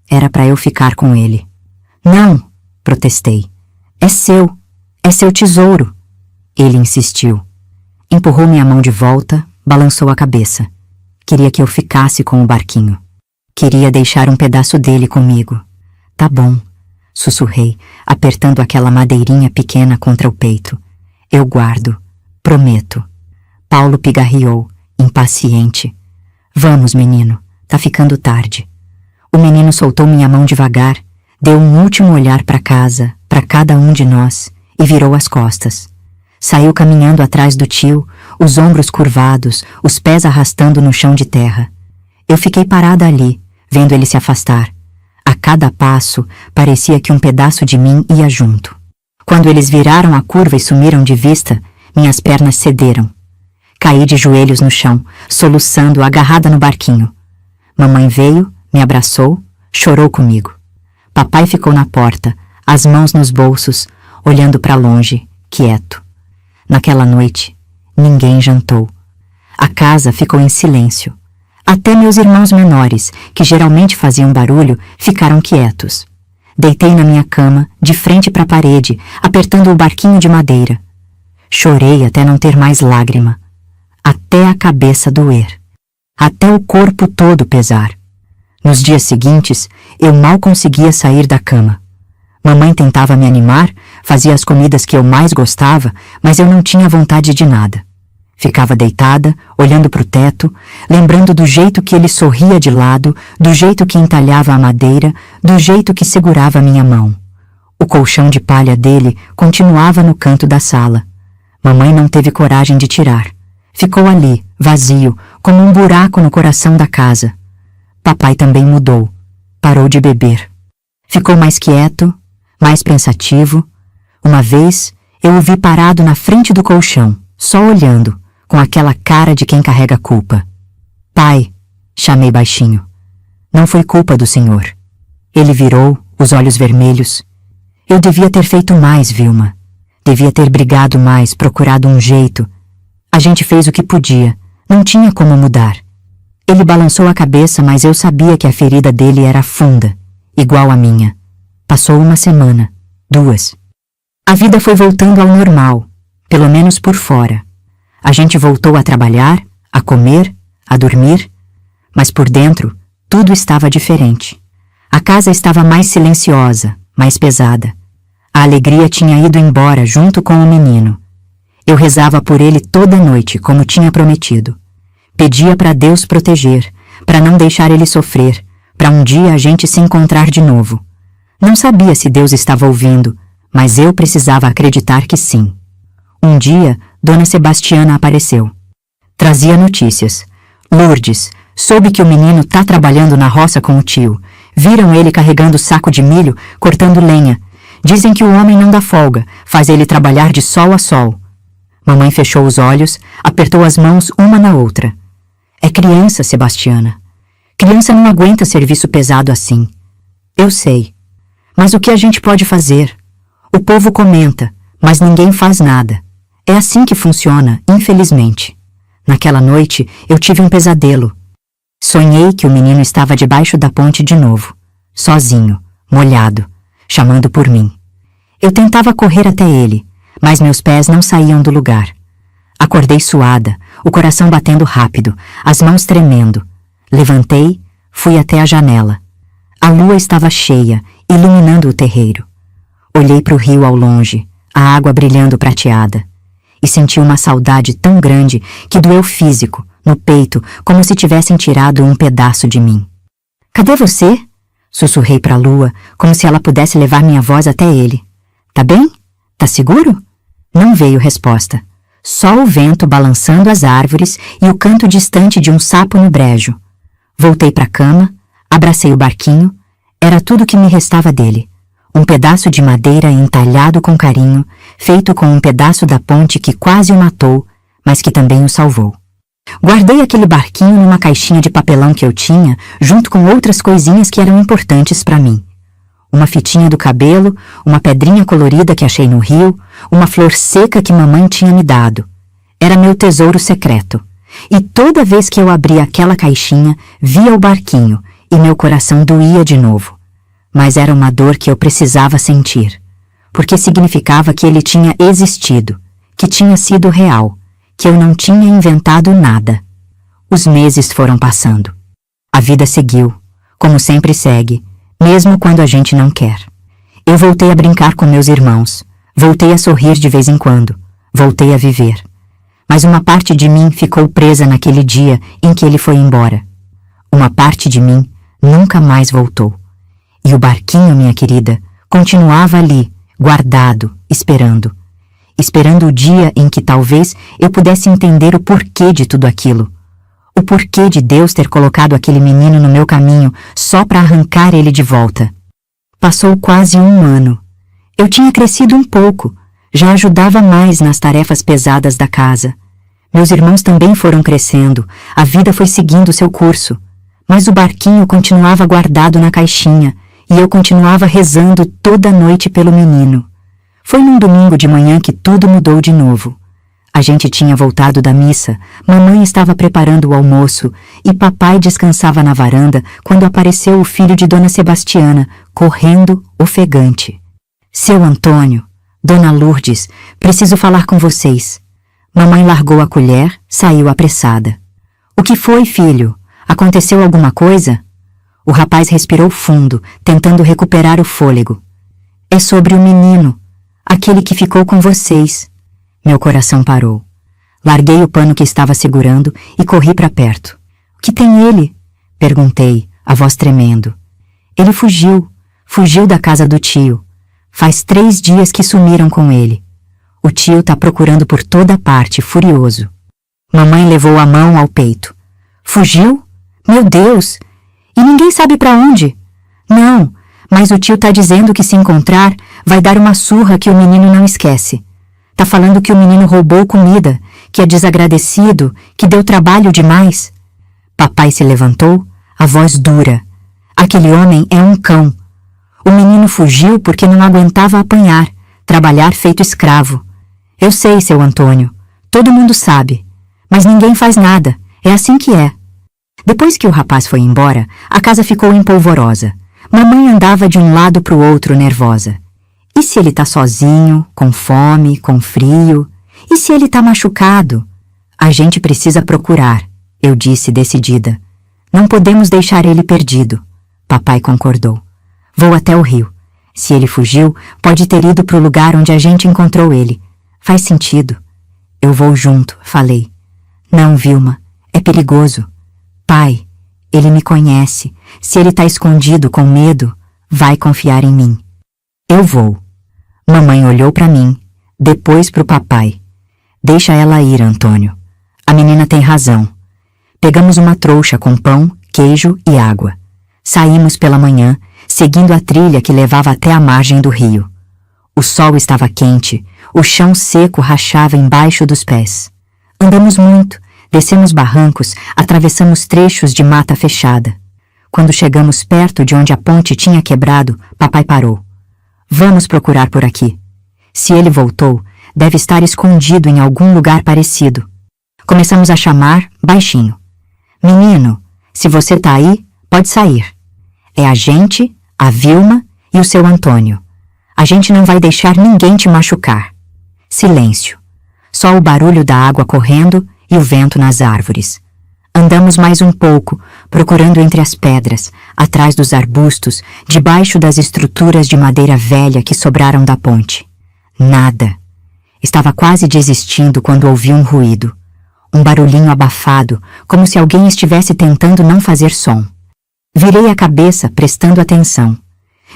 Era para eu ficar com ele. Não, protestei. É seu tesouro. Ele insistiu. Empurrou minha mão de volta, balançou a cabeça. Queria que eu ficasse com o barquinho. Queria deixar um pedaço dele comigo. Tá bom, sussurrei, apertando aquela madeirinha pequena contra o peito. Eu guardo, prometo. Paulo pigarreou, impaciente. Vamos, menino, tá ficando tarde. O menino soltou minha mão devagar, deu um último olhar para casa, para cada um de nós, e virou as costas. Saiu caminhando atrás do tio, os ombros curvados, os pés arrastando no chão de terra. Eu fiquei parada ali, vendo ele se afastar. A cada passo, parecia que um pedaço de mim ia junto. Quando eles viraram a curva e sumiram de vista, minhas pernas cederam. Caí de joelhos no chão, soluçando, agarrada no barquinho. Mamãe veio, me abraçou, chorou comigo. Papai ficou na porta, as mãos nos bolsos, olhando para longe, quieto. Naquela noite, ninguém jantou. A casa ficou em silêncio. Até meus irmãos menores, que geralmente faziam barulho, ficaram quietos. Deitei na minha cama, de frente para a parede, apertando o barquinho de madeira. Chorei até não ter mais lágrima. Até a cabeça doer. Até o corpo todo pesar. Nos dias seguintes, eu mal conseguia sair da cama. Mamãe tentava me animar, fazia as comidas que eu mais gostava, mas eu não tinha vontade de nada. Ficava deitada, olhando para o teto, lembrando do jeito que ele sorria de lado, do jeito que entalhava a madeira, do jeito que segurava minha mão. O colchão de palha dele continuava no canto da sala. Mamãe não teve coragem de tirar. Ficou ali, vazio, como um buraco no coração da casa. Papai também mudou. Parou de beber. Ficou mais quieto, mais pensativo. Uma vez, eu o vi parado na frente do colchão, só olhando, com aquela cara de quem carrega culpa. Pai, chamei baixinho. Não foi culpa do senhor. Ele virou, os olhos vermelhos. Eu devia ter feito mais, Vilma. Devia ter brigado mais, procurado um jeito. A gente fez o que podia, não tinha como mudar. Ele balançou a cabeça, mas eu sabia que a ferida dele era funda, igual a minha. Passou uma semana, 2. A vida foi voltando ao normal, pelo menos por fora. A gente voltou a trabalhar, a comer, a dormir, mas por dentro tudo estava diferente. A casa estava mais silenciosa, mais pesada. A alegria tinha ido embora junto com o menino. Eu rezava por ele toda noite, como tinha prometido. Pedia para Deus proteger, para não deixar ele sofrer, para um dia a gente se encontrar de novo. Não sabia se Deus estava ouvindo, mas eu precisava acreditar que sim. Um dia, Dona Sebastiana apareceu. Trazia notícias. Lourdes, soube que o menino tá trabalhando na roça com o tio. Viram ele carregando saco de milho, cortando lenha. Dizem que o homem não dá folga, faz ele trabalhar de sol a sol. Mamãe fechou os olhos, apertou as mãos uma na outra. É criança, Sebastiana. Criança não aguenta serviço pesado assim. Eu sei. Mas o que a gente pode fazer? O povo comenta, mas ninguém faz nada. É assim que funciona, infelizmente. Naquela noite, eu tive um pesadelo. Sonhei que o menino estava debaixo da ponte de novo, sozinho, molhado, chamando por mim. Eu tentava correr até ele, mas meus pés não saíam do lugar. Acordei suada, o coração batendo rápido, as mãos tremendo. Levantei, fui até a janela. A lua estava cheia, iluminando o terreiro. Olhei para o rio ao longe, a água brilhando prateada. E senti uma saudade tão grande que doeu físico, no peito, como se tivessem tirado um pedaço de mim. Cadê você? Sussurrei para a lua, como se ela pudesse levar minha voz até ele. Tá bem? Tá seguro? Não veio resposta. Só o vento balançando as árvores e o canto distante de um sapo no brejo. Voltei para a cama, abracei o barquinho. Era tudo que me restava dele. Um pedaço de madeira entalhado com carinho, feito com um pedaço da ponte que quase o matou, mas que também o salvou. Guardei aquele barquinho numa caixinha de papelão que eu tinha, junto com outras coisinhas que eram importantes para mim. Uma fitinha do cabelo, uma pedrinha colorida que achei no rio, uma flor seca que mamãe tinha me dado. Era meu tesouro secreto. E toda vez que eu abria aquela caixinha, via o barquinho e meu coração doía de novo. Mas era uma dor que eu precisava sentir, porque significava que ele tinha existido, que tinha sido real, que eu não tinha inventado nada. Os meses foram passando. A vida seguiu, como sempre segue, mesmo quando a gente não quer. Eu voltei a brincar com meus irmãos, voltei a sorrir de vez em quando, voltei a viver. Mas uma parte de mim ficou presa naquele dia em que ele foi embora. Uma parte de mim nunca mais voltou. E o barquinho, minha querida, continuava ali, guardado, esperando. Esperando o dia em que talvez eu pudesse entender o porquê de tudo aquilo. O porquê de Deus ter colocado aquele menino no meu caminho só para arrancar ele de volta. Passou quase um ano. Eu tinha crescido um pouco, já ajudava mais nas tarefas pesadas da casa. Meus irmãos também foram crescendo, a vida foi seguindo seu curso. Mas o barquinho continuava guardado na caixinha e eu continuava rezando toda noite pelo menino. Foi num domingo de manhã que tudo mudou de novo. A gente tinha voltado da missa, mamãe estava preparando o almoço e papai descansava na varanda quando apareceu o filho de Dona Sebastiana, correndo, ofegante. Seu Antônio, Dona Lourdes, preciso falar com vocês. Mamãe largou a colher, saiu apressada. O que foi, filho? Aconteceu alguma coisa? O rapaz respirou fundo, tentando recuperar o fôlego. É sobre o menino, aquele que ficou com vocês. Meu coração parou. Larguei o pano que estava segurando e corri para perto. O que tem ele? Perguntei, a voz tremendo. Ele fugiu da casa do tio. Faz 3 dias que sumiram com ele. O tio tá procurando por toda parte, furioso. Mamãe levou a mão ao peito. Fugiu? Meu Deus! E ninguém sabe para onde? Não, mas o tio tá dizendo que se encontrar, vai dar uma surra que o menino não esquece. Tá falando que o menino roubou comida, que é desagradecido, que deu trabalho demais. Papai se levantou, a voz dura. Aquele homem é um cão. O menino fugiu porque não aguentava apanhar, trabalhar feito escravo. Eu sei, seu Antônio. Todo mundo sabe. Mas ninguém faz nada. É assim que é. Depois que o rapaz foi embora, a casa ficou empolvorosa. Mamãe andava de um lado para o outro nervosa. E se ele tá sozinho, com fome, com frio? E se ele tá machucado? A gente precisa procurar, eu disse decidida. Não podemos deixar ele perdido. Papai concordou. Vou até o rio. Se ele fugiu, pode ter ido para o lugar onde a gente encontrou ele. Faz sentido. Eu vou junto, falei. Não, Vilma, é perigoso. Pai, ele me conhece. Se ele tá escondido com medo, vai confiar em mim. Eu vou. Mamãe olhou para mim, depois para o papai. Deixa ela ir, Antônio. A menina tem razão. Pegamos uma trouxa com pão, queijo e água. Saímos pela manhã, seguindo a trilha que levava até a margem do rio. O sol estava quente, o chão seco rachava embaixo dos pés. Andamos muito, descemos barrancos, atravessamos trechos de mata fechada. Quando chegamos perto de onde a ponte tinha quebrado, papai parou. Vamos procurar por aqui. Se ele voltou, deve estar escondido em algum lugar parecido. Começamos a chamar, baixinho. Menino, se você tá aí, pode sair. É a gente, a Vilma e o seu Antônio. A gente não vai deixar ninguém te machucar. Silêncio. Só o barulho da água correndo e o vento nas árvores. Andamos mais um pouco, procurando entre as pedras, atrás dos arbustos, debaixo das estruturas de madeira velha que sobraram da ponte. Nada. Estava quase desistindo quando ouvi um ruído. Um barulhinho abafado, como se alguém estivesse tentando não fazer som. Virei a cabeça, prestando atenção.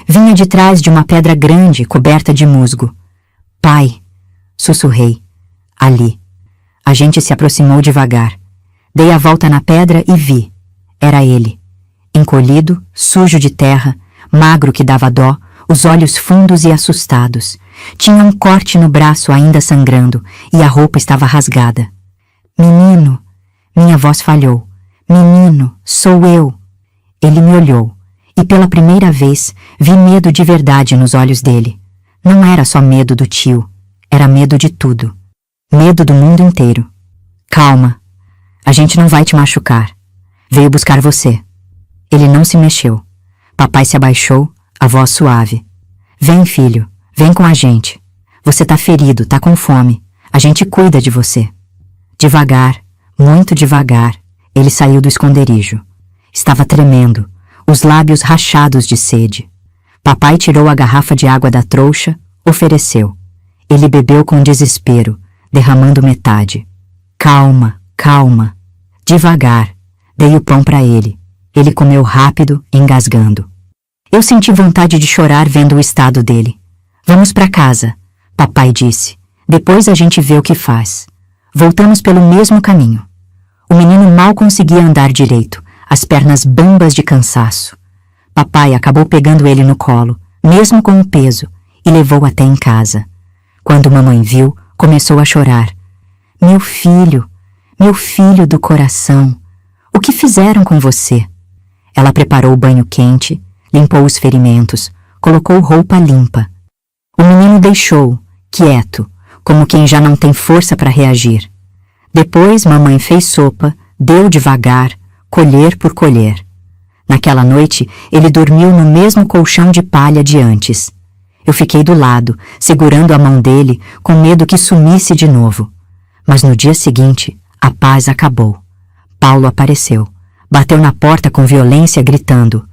Vinha de trás de uma pedra grande, coberta de musgo. Pai, sussurrei. Ali. A gente se aproximou devagar. Dei a volta na pedra e vi. Era ele. Encolhido, sujo de terra, magro que dava dó, os olhos fundos e assustados. Tinha um corte no braço ainda sangrando e a roupa estava rasgada. Menino, minha voz falhou. Menino, sou eu. Ele me olhou e pela primeira vez vi medo de verdade nos olhos dele. Não era só medo do tio, era medo de tudo. Medo do mundo inteiro. Calma, a gente não vai te machucar. Veio buscar você. Ele não se mexeu. Papai se abaixou, a voz suave. Vem, filho, vem com a gente. Você tá ferido, tá com fome. A gente cuida de você. Devagar, muito devagar, ele saiu do esconderijo. Estava tremendo, os lábios rachados de sede. Papai tirou a garrafa de água da trouxa, ofereceu. Ele bebeu com desespero, derramando metade. Calma, calma. Devagar, dei o pão para ele. Ele comeu rápido, engasgando. Eu senti vontade de chorar vendo o estado dele. Vamos para casa, papai disse. Depois a gente vê o que faz. Voltamos pelo mesmo caminho. O menino mal conseguia andar direito, as pernas bambas de cansaço. Papai acabou pegando ele no colo, mesmo com o peso, e levou até em casa. Quando mamãe viu, começou a chorar. Meu filho do coração, o que fizeram com você? Ela preparou o banho quente, limpou os ferimentos, colocou roupa limpa. O menino deixou, quieto, como quem já não tem força para reagir. Depois mamãe fez sopa, deu devagar, colher por colher. Naquela noite, ele dormiu no mesmo colchão de palha de antes. Eu fiquei do lado, segurando a mão dele, com medo que sumisse de novo. Mas no dia seguinte, a paz acabou. Paulo apareceu. Bateu na porta com violência, gritando.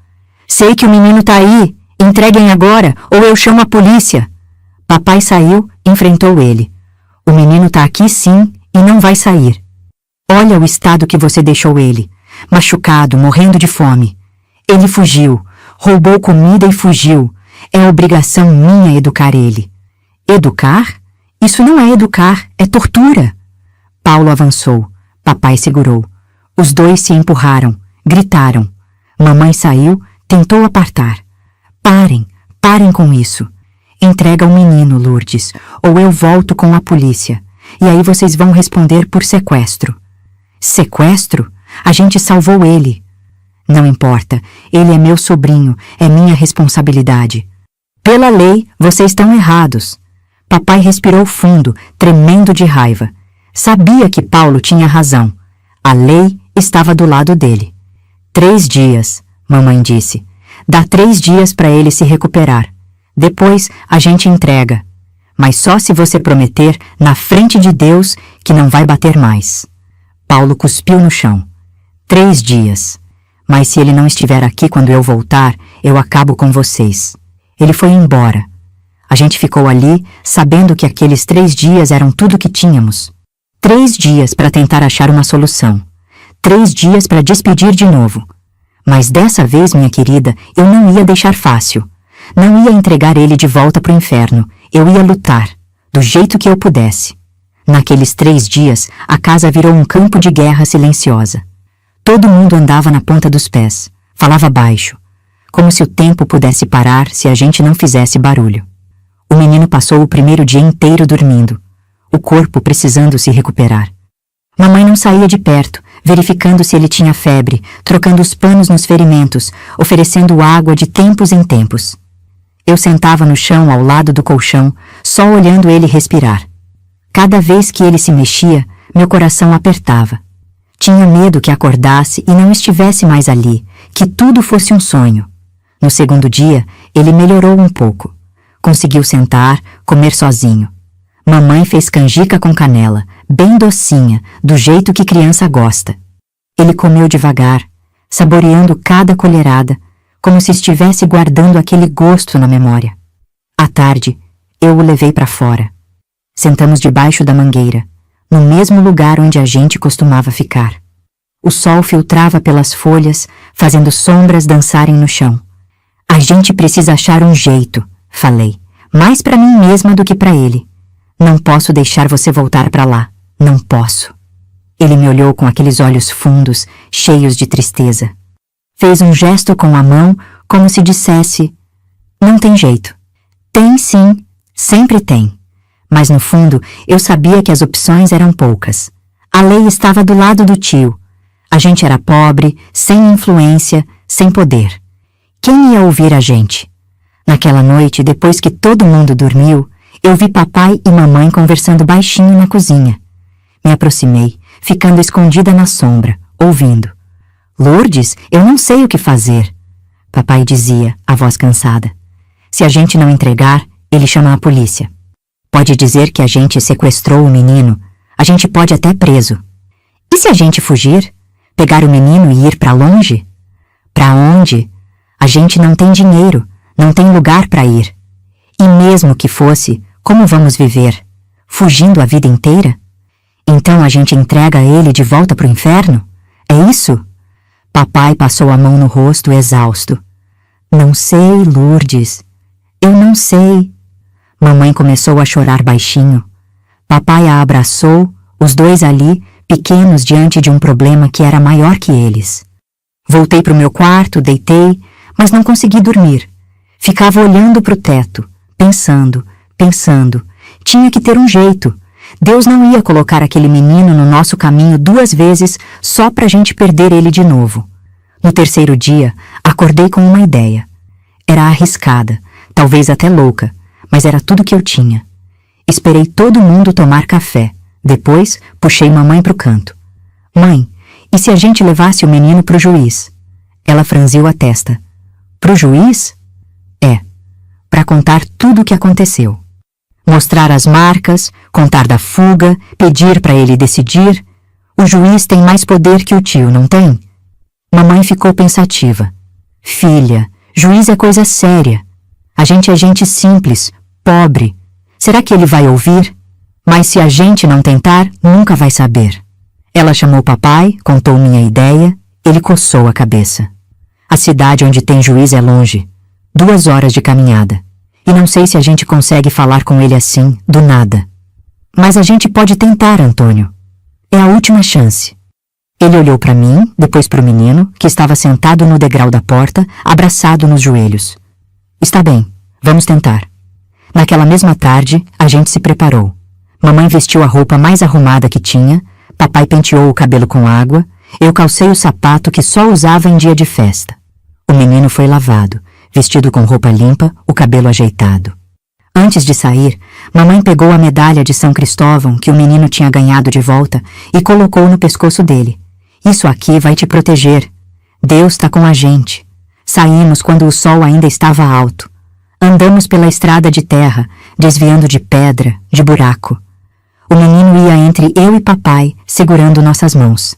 Sei que o menino tá aí! Entreguem agora, ou eu chamo a polícia! Papai saiu, enfrentou ele. O menino tá aqui sim, e não vai sair. Olha o estado que você deixou ele. Machucado, morrendo de fome. Ele fugiu, roubou comida e fugiu. É obrigação minha educar ele. Educar? Isso não é educar, é tortura. Paulo avançou. Papai segurou. Os dois se empurraram, gritaram. Mamãe saiu, tentou apartar. Parem com isso. Entrega o menino, Lourdes, ou eu volto com a polícia. E aí vocês vão responder por sequestro. Sequestro? A gente salvou ele. Não importa, ele é meu sobrinho, é minha responsabilidade. Pela lei, vocês estão errados. Papai respirou fundo, tremendo de raiva. Sabia que Paulo tinha razão. A lei estava do lado dele. 3 dias, mamãe disse. Dá 3 dias para ele se recuperar. Depois a gente entrega. Mas só se você prometer, na frente de Deus, que não vai bater mais. Paulo cuspiu no chão. 3 dias. Mas se ele não estiver aqui quando eu voltar, eu acabo com vocês. Ele foi embora. A gente ficou ali, sabendo que aqueles 3 dias eram tudo que tínhamos. 3 dias para tentar achar uma solução. 3 dias para despedir de novo. Mas dessa vez, minha querida, eu não ia deixar fácil. Não ia entregar ele de volta pro inferno. Eu ia lutar, do jeito que eu pudesse. Naqueles 3 dias, a casa virou um campo de guerra silenciosa. Todo mundo andava na ponta dos pés, falava baixo, como se o tempo pudesse parar se a gente não fizesse barulho. O menino passou o primeiro dia inteiro dormindo, o corpo precisando se recuperar. Mamãe não saía de perto, verificando se ele tinha febre, trocando os panos nos ferimentos, oferecendo água de tempos em tempos. Eu sentava no chão ao lado do colchão, só olhando ele respirar. Cada vez que ele se mexia, meu coração apertava. Tinha medo que acordasse e não estivesse mais ali, que tudo fosse um sonho. No segundo dia, ele melhorou um pouco. Conseguiu sentar, comer sozinho. Mamãe fez canjica com canela, bem docinha, do jeito que criança gosta. Ele comeu devagar, saboreando cada colherada, como se estivesse guardando aquele gosto na memória. À tarde, Eu o levei para fora. Sentamos debaixo da mangueira, no mesmo lugar onde a gente costumava ficar. O sol filtrava pelas folhas, fazendo sombras dançarem no chão. A gente precisa achar um jeito, falei, mais para mim mesma do que para ele. Não posso deixar você voltar para lá. Não posso. Ele me olhou com aqueles olhos fundos, cheios de tristeza. Fez um gesto com a mão, como se dissesse: não tem jeito. Tem sim, sempre tem. Mas no fundo, eu sabia que as opções eram poucas. A lei estava do lado do tio. A gente era pobre, sem influência, sem poder. Quem ia ouvir a gente? Naquela noite, depois que todo mundo dormiu, eu vi papai e mamãe conversando baixinho na cozinha. Me aproximei, ficando escondida na sombra, ouvindo. Lourdes, eu não sei o que fazer. Papai dizia, a voz cansada. Se a gente não entregar, ele chama a polícia. Pode dizer que a gente sequestrou o menino. A gente pode até preso. E se a gente fugir? Pegar o menino e ir para longe? Para onde? A gente não tem dinheiro, não tem lugar para ir. E mesmo que fosse, como vamos viver? Fugindo a vida inteira? Então a gente entrega ele de volta pro inferno? É isso? Papai passou a mão no rosto exausto. Não sei, Lourdes. Eu não sei. Mamãe começou a chorar baixinho. Papai a abraçou, os dois ali, pequenos diante de um problema que era maior que eles. Voltei pro meu quarto, deitei, mas não consegui dormir. Ficava olhando pro teto, pensando. Tinha que ter um jeito. Deus não ia colocar aquele menino no nosso caminho 2 vezes só pra gente perder ele de novo. No 3º dia, acordei com uma ideia. Era arriscada, talvez até louca, mas era tudo que eu tinha. Esperei todo mundo tomar café. Depois, puxei mamãe pro canto. Mãe, e se a gente levasse o menino pro juiz? Ela franziu a testa. Pro juiz? É, pra contar tudo o que aconteceu. Mostrar as marcas, contar da fuga, pedir para ele decidir. O juiz tem mais poder que o tio, não tem? Mamãe ficou pensativa. Filha, juiz é coisa séria. A gente é gente simples, pobre. Será que ele vai ouvir? Mas se a gente não tentar, nunca vai saber. Ela chamou papai, contou minha ideia, ele coçou a cabeça. A cidade onde tem juiz é longe. 2 horas de caminhada. E não sei se a gente consegue falar com ele assim, do nada. Mas a gente pode tentar, Antônio. É a última chance. Ele olhou para mim, depois para o menino, que estava sentado no degrau da porta, abraçado nos joelhos. Está bem, vamos tentar. Naquela mesma tarde, a gente se preparou. Mamãe vestiu a roupa mais arrumada que tinha, papai penteou o cabelo com água, eu calcei o sapato que só usava em dia de festa. O menino foi lavado, vestido com roupa limpa, o cabelo ajeitado. Antes de sair, mamãe pegou a medalha de São Cristóvão que o menino tinha ganhado de volta e colocou no pescoço dele. Isso aqui vai te proteger. Deus está com a gente. Saímos quando o sol ainda estava alto. Andamos pela estrada de terra, desviando de pedra, de buraco. O menino ia entre eu e papai, segurando nossas mãos.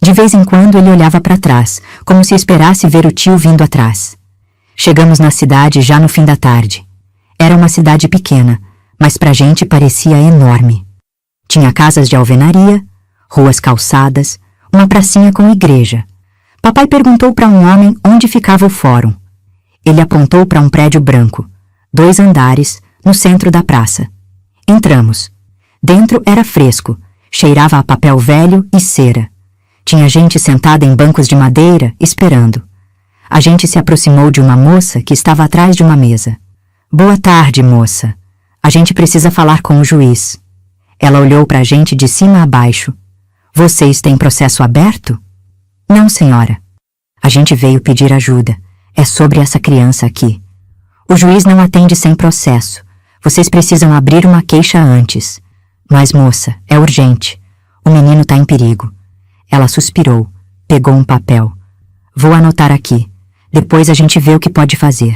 De vez em quando ele olhava para trás, como se esperasse ver o tio vindo atrás. Chegamos na cidade já no fim da tarde. Era uma cidade pequena, mas pra gente parecia enorme. Tinha casas de alvenaria, ruas calçadas, uma pracinha com igreja. Papai perguntou para um homem onde ficava o fórum. Ele apontou para um prédio branco, 2 andares, no centro da praça. Entramos. Dentro era fresco, cheirava a papel velho e cera. Tinha gente sentada em bancos de madeira, esperando. A gente se aproximou de uma moça que estava atrás de uma mesa. Boa tarde, moça. A gente precisa falar com o juiz. Ela olhou para a gente de cima a baixo. Vocês têm processo aberto? Não, senhora. A gente veio pedir ajuda. É sobre essa criança aqui. O juiz não atende sem processo. Vocês precisam abrir uma queixa antes. Mas, moça, é urgente. O menino está em perigo. Ela suspirou, pegou um papel. Vou anotar aqui. Depois a gente vê o que pode fazer.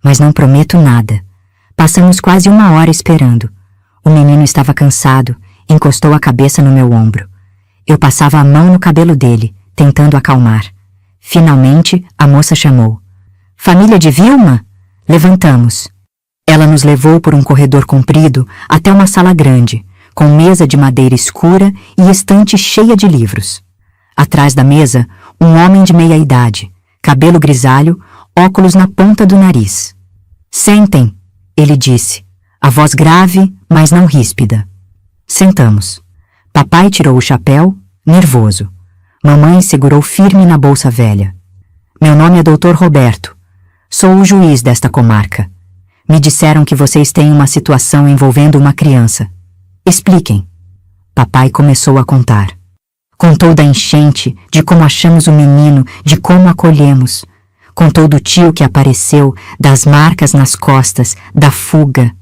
Mas não prometo nada. Passamos quase 1 hora esperando. O menino estava cansado, encostou a cabeça no meu ombro. Eu passava a mão no cabelo dele, tentando acalmar. Finalmente, a moça chamou. Família de Vilma? Levantamos. Ela nos levou por um corredor comprido até uma sala grande, com mesa de madeira escura e estante cheia de livros. Atrás da mesa, um homem de meia-idade, cabelo grisalho, óculos na ponta do nariz. Sentem, ele disse, a voz grave, mas não ríspida. Sentamos. Papai tirou o chapéu, nervoso. Mamãe segurou firme na bolsa velha. Meu nome é Dr. Roberto. Sou o juiz desta comarca. Me disseram que vocês têm uma situação envolvendo uma criança. Expliquem. Papai começou a contar. Contou da enchente, de como achamos o menino, de como acolhemos. Contou do tio que apareceu, das marcas nas costas, da fuga.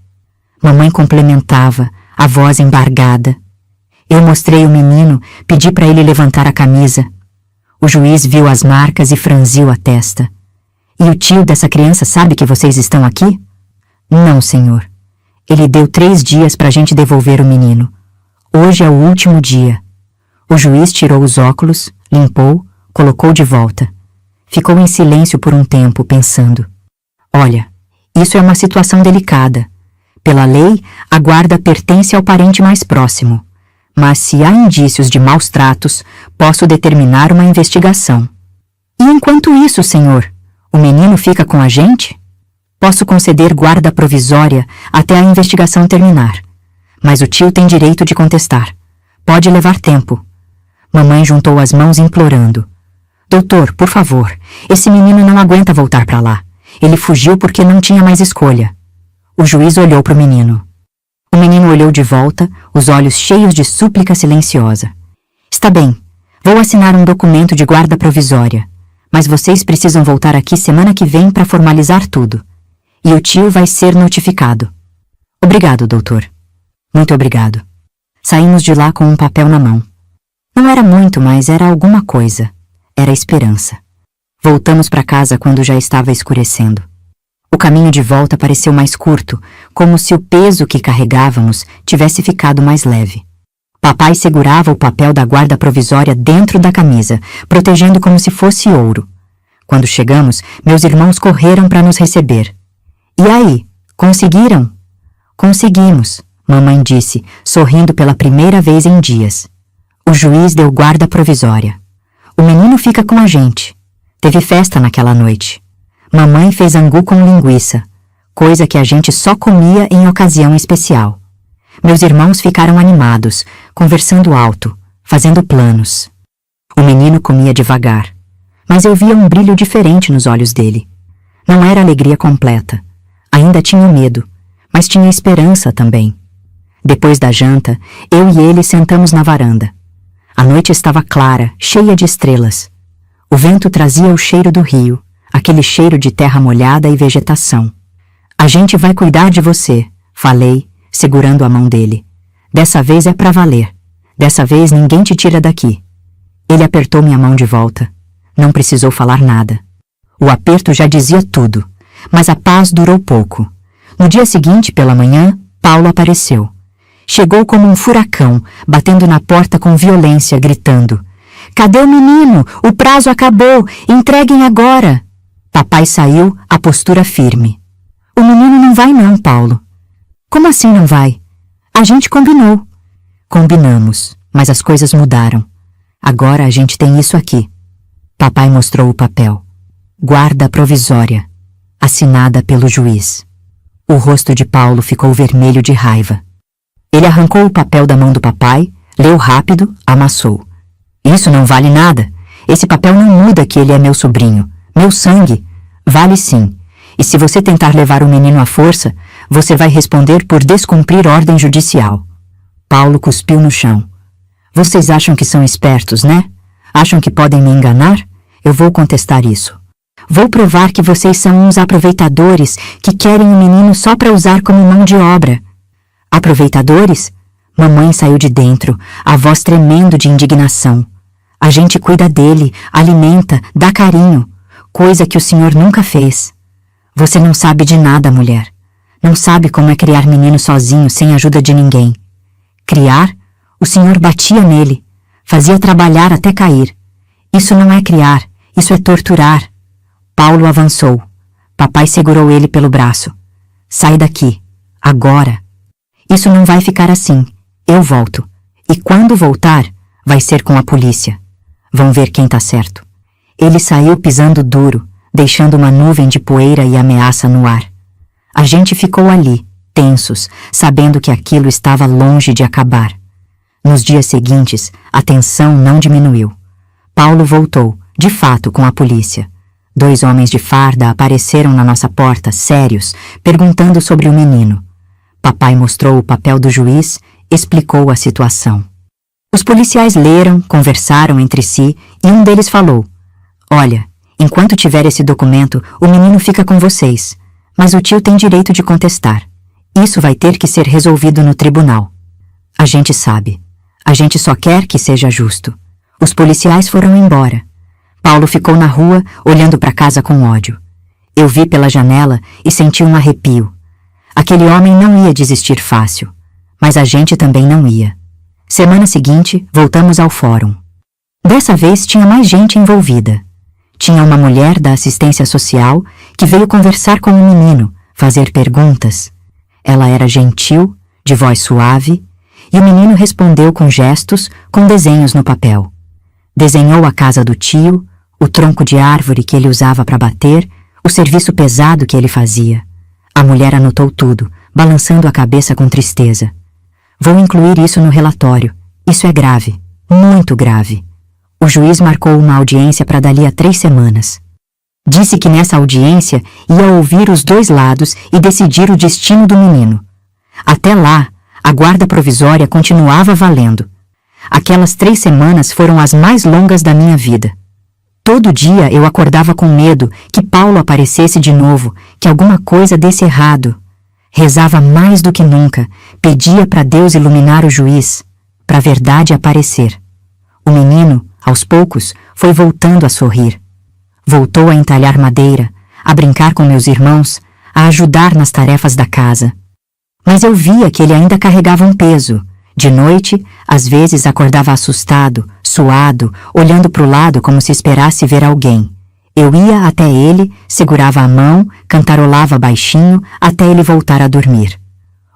Mamãe complementava, a voz embargada. Eu mostrei o menino, pedi para ele levantar a camisa. O juiz viu as marcas e franziu a testa. E o tio dessa criança sabe que vocês estão aqui? Não, senhor. Ele deu 3 dias para a gente devolver o menino. Hoje é o último dia. O juiz tirou os óculos, limpou, colocou de volta. Ficou em silêncio por um tempo, pensando. Olha, isso é uma situação delicada. Pela lei, a guarda pertence ao parente mais próximo. Mas se há indícios de maus tratos, posso determinar uma investigação. E enquanto isso, senhor, o menino fica com a gente? Posso conceder guarda provisória até a investigação terminar. Mas o tio tem direito de contestar. Pode levar tempo. Mamãe juntou as mãos implorando. Doutor, por favor, esse menino não aguenta voltar para lá. Ele fugiu porque não tinha mais escolha. O juiz olhou para o menino. O menino olhou de volta, os olhos cheios de súplica silenciosa. Está bem, vou assinar um documento de guarda provisória, mas vocês precisam voltar aqui semana que vem para formalizar tudo. E o tio vai ser notificado. Obrigado, doutor. Muito obrigado. Saímos de lá com um papel na mão. Não era muito, mas era alguma coisa. Era esperança. Voltamos para casa quando já estava escurecendo. O caminho de volta pareceu mais curto, como se o peso que carregávamos tivesse ficado mais leve. Papai segurava o papel da guarda provisória dentro da camisa, protegendo como se fosse ouro. Quando chegamos, meus irmãos correram para nos receber. E aí, conseguiram? Conseguimos, mamãe disse, sorrindo pela primeira vez em dias. O juiz deu guarda provisória. O menino fica com a gente. Teve festa naquela noite. Mamãe fez angu com linguiça, coisa que a gente só comia em ocasião especial. Meus irmãos ficaram animados, conversando alto, fazendo planos. O menino comia devagar, mas eu via um brilho diferente nos olhos dele. Não era alegria completa. Ainda tinha medo, mas tinha esperança também. Depois da janta, eu e ele sentamos na varanda. A noite estava clara, cheia de estrelas. O vento trazia o cheiro do rio, aquele cheiro de terra molhada e vegetação. A gente vai cuidar de você, falei, segurando a mão dele. Dessa vez é pra valer. Dessa vez ninguém te tira daqui. Ele apertou minha mão de volta. Não precisou falar nada. O aperto já dizia tudo, mas a paz durou pouco. No dia seguinte, pela manhã, Paulo apareceu. Chegou como um furacão, batendo na porta com violência, gritando. Cadê o menino? O prazo acabou! Entreguem agora! Papai saiu, a postura firme. O menino não vai não, Paulo. Como assim não vai? A gente combinou. Combinamos, mas as coisas mudaram. Agora a gente tem isso aqui. Papai mostrou o papel. Guarda provisória, assinada pelo juiz. O rosto de Paulo ficou vermelho de raiva. Ele arrancou o papel da mão do papai, leu rápido, amassou. Isso não vale nada. Esse papel não muda que ele é meu sobrinho, meu sangue. Vale sim. E se você tentar levar o menino à força, você vai responder por descumprir ordem judicial. Paulo cuspiu no chão. Vocês acham que são espertos, né? Acham que podem me enganar? Eu vou contestar isso. Vou provar que vocês são uns aproveitadores que querem o menino só para usar como mão de obra. Aproveitadores? Mamãe saiu de dentro, a voz tremendo de indignação. A gente cuida dele, alimenta, dá carinho, coisa que o senhor nunca fez. Você não sabe de nada, mulher. Não sabe como é criar menino sozinho, sem ajuda de ninguém. Criar? O senhor batia nele, fazia trabalhar até cair. Isso não é criar, isso é torturar. Paulo avançou. Papai segurou ele pelo braço. Sai daqui. Agora. Isso não vai ficar assim. Eu volto. E quando voltar, vai ser com a polícia. Vão ver quem tá certo. Ele saiu pisando duro, deixando uma nuvem de poeira e ameaça no ar. A gente ficou ali, tensos, sabendo que aquilo estava longe de acabar. Nos dias seguintes, a tensão não diminuiu. Paulo voltou, de fato, com a polícia. 2 homens de farda apareceram na nossa porta, sérios, perguntando sobre o menino. Papai mostrou o papel do juiz, explicou a situação. Os policiais leram, conversaram entre si e um deles falou: Olha, enquanto tiver esse documento, o menino fica com vocês, mas o tio tem direito de contestar. Isso vai ter que ser resolvido no tribunal. A gente sabe. A gente só quer que seja justo. Os policiais foram embora. Paulo ficou na rua, olhando para casa com ódio. Eu vi pela janela e senti um arrepio. Aquele homem não ia desistir fácil, mas a gente também não ia. Semana seguinte, voltamos ao fórum. Dessa vez tinha mais gente envolvida. Tinha uma mulher da assistência social que veio conversar com o menino, fazer perguntas. Ela era gentil, de voz suave, e o menino respondeu com gestos, com desenhos no papel. Desenhou a casa do tio, o tronco de árvore que ele usava para bater, o serviço pesado que ele fazia. A mulher anotou tudo, balançando a cabeça com tristeza. Vou incluir isso no relatório. Isso é grave, muito grave. O juiz marcou uma audiência para dali a 3 semanas. Disse que nessa audiência ia ouvir os 2 lados e decidir o destino do menino. Até lá, a guarda provisória continuava valendo. Aquelas 3 semanas foram as mais longas da minha vida. Todo dia eu acordava com medo que Paulo aparecesse de novo, que alguma coisa desse errado. Rezava mais do que nunca, pedia para Deus iluminar o juiz, para a verdade aparecer. O menino, aos poucos, foi voltando a sorrir. Voltou a entalhar madeira, a brincar com meus irmãos, a ajudar nas tarefas da casa. Mas eu via que ele ainda carregava um peso. De noite, às vezes acordava assustado, suado, olhando para o lado como se esperasse ver alguém. Eu ia até ele, segurava a mão, cantarolava baixinho até ele voltar a dormir.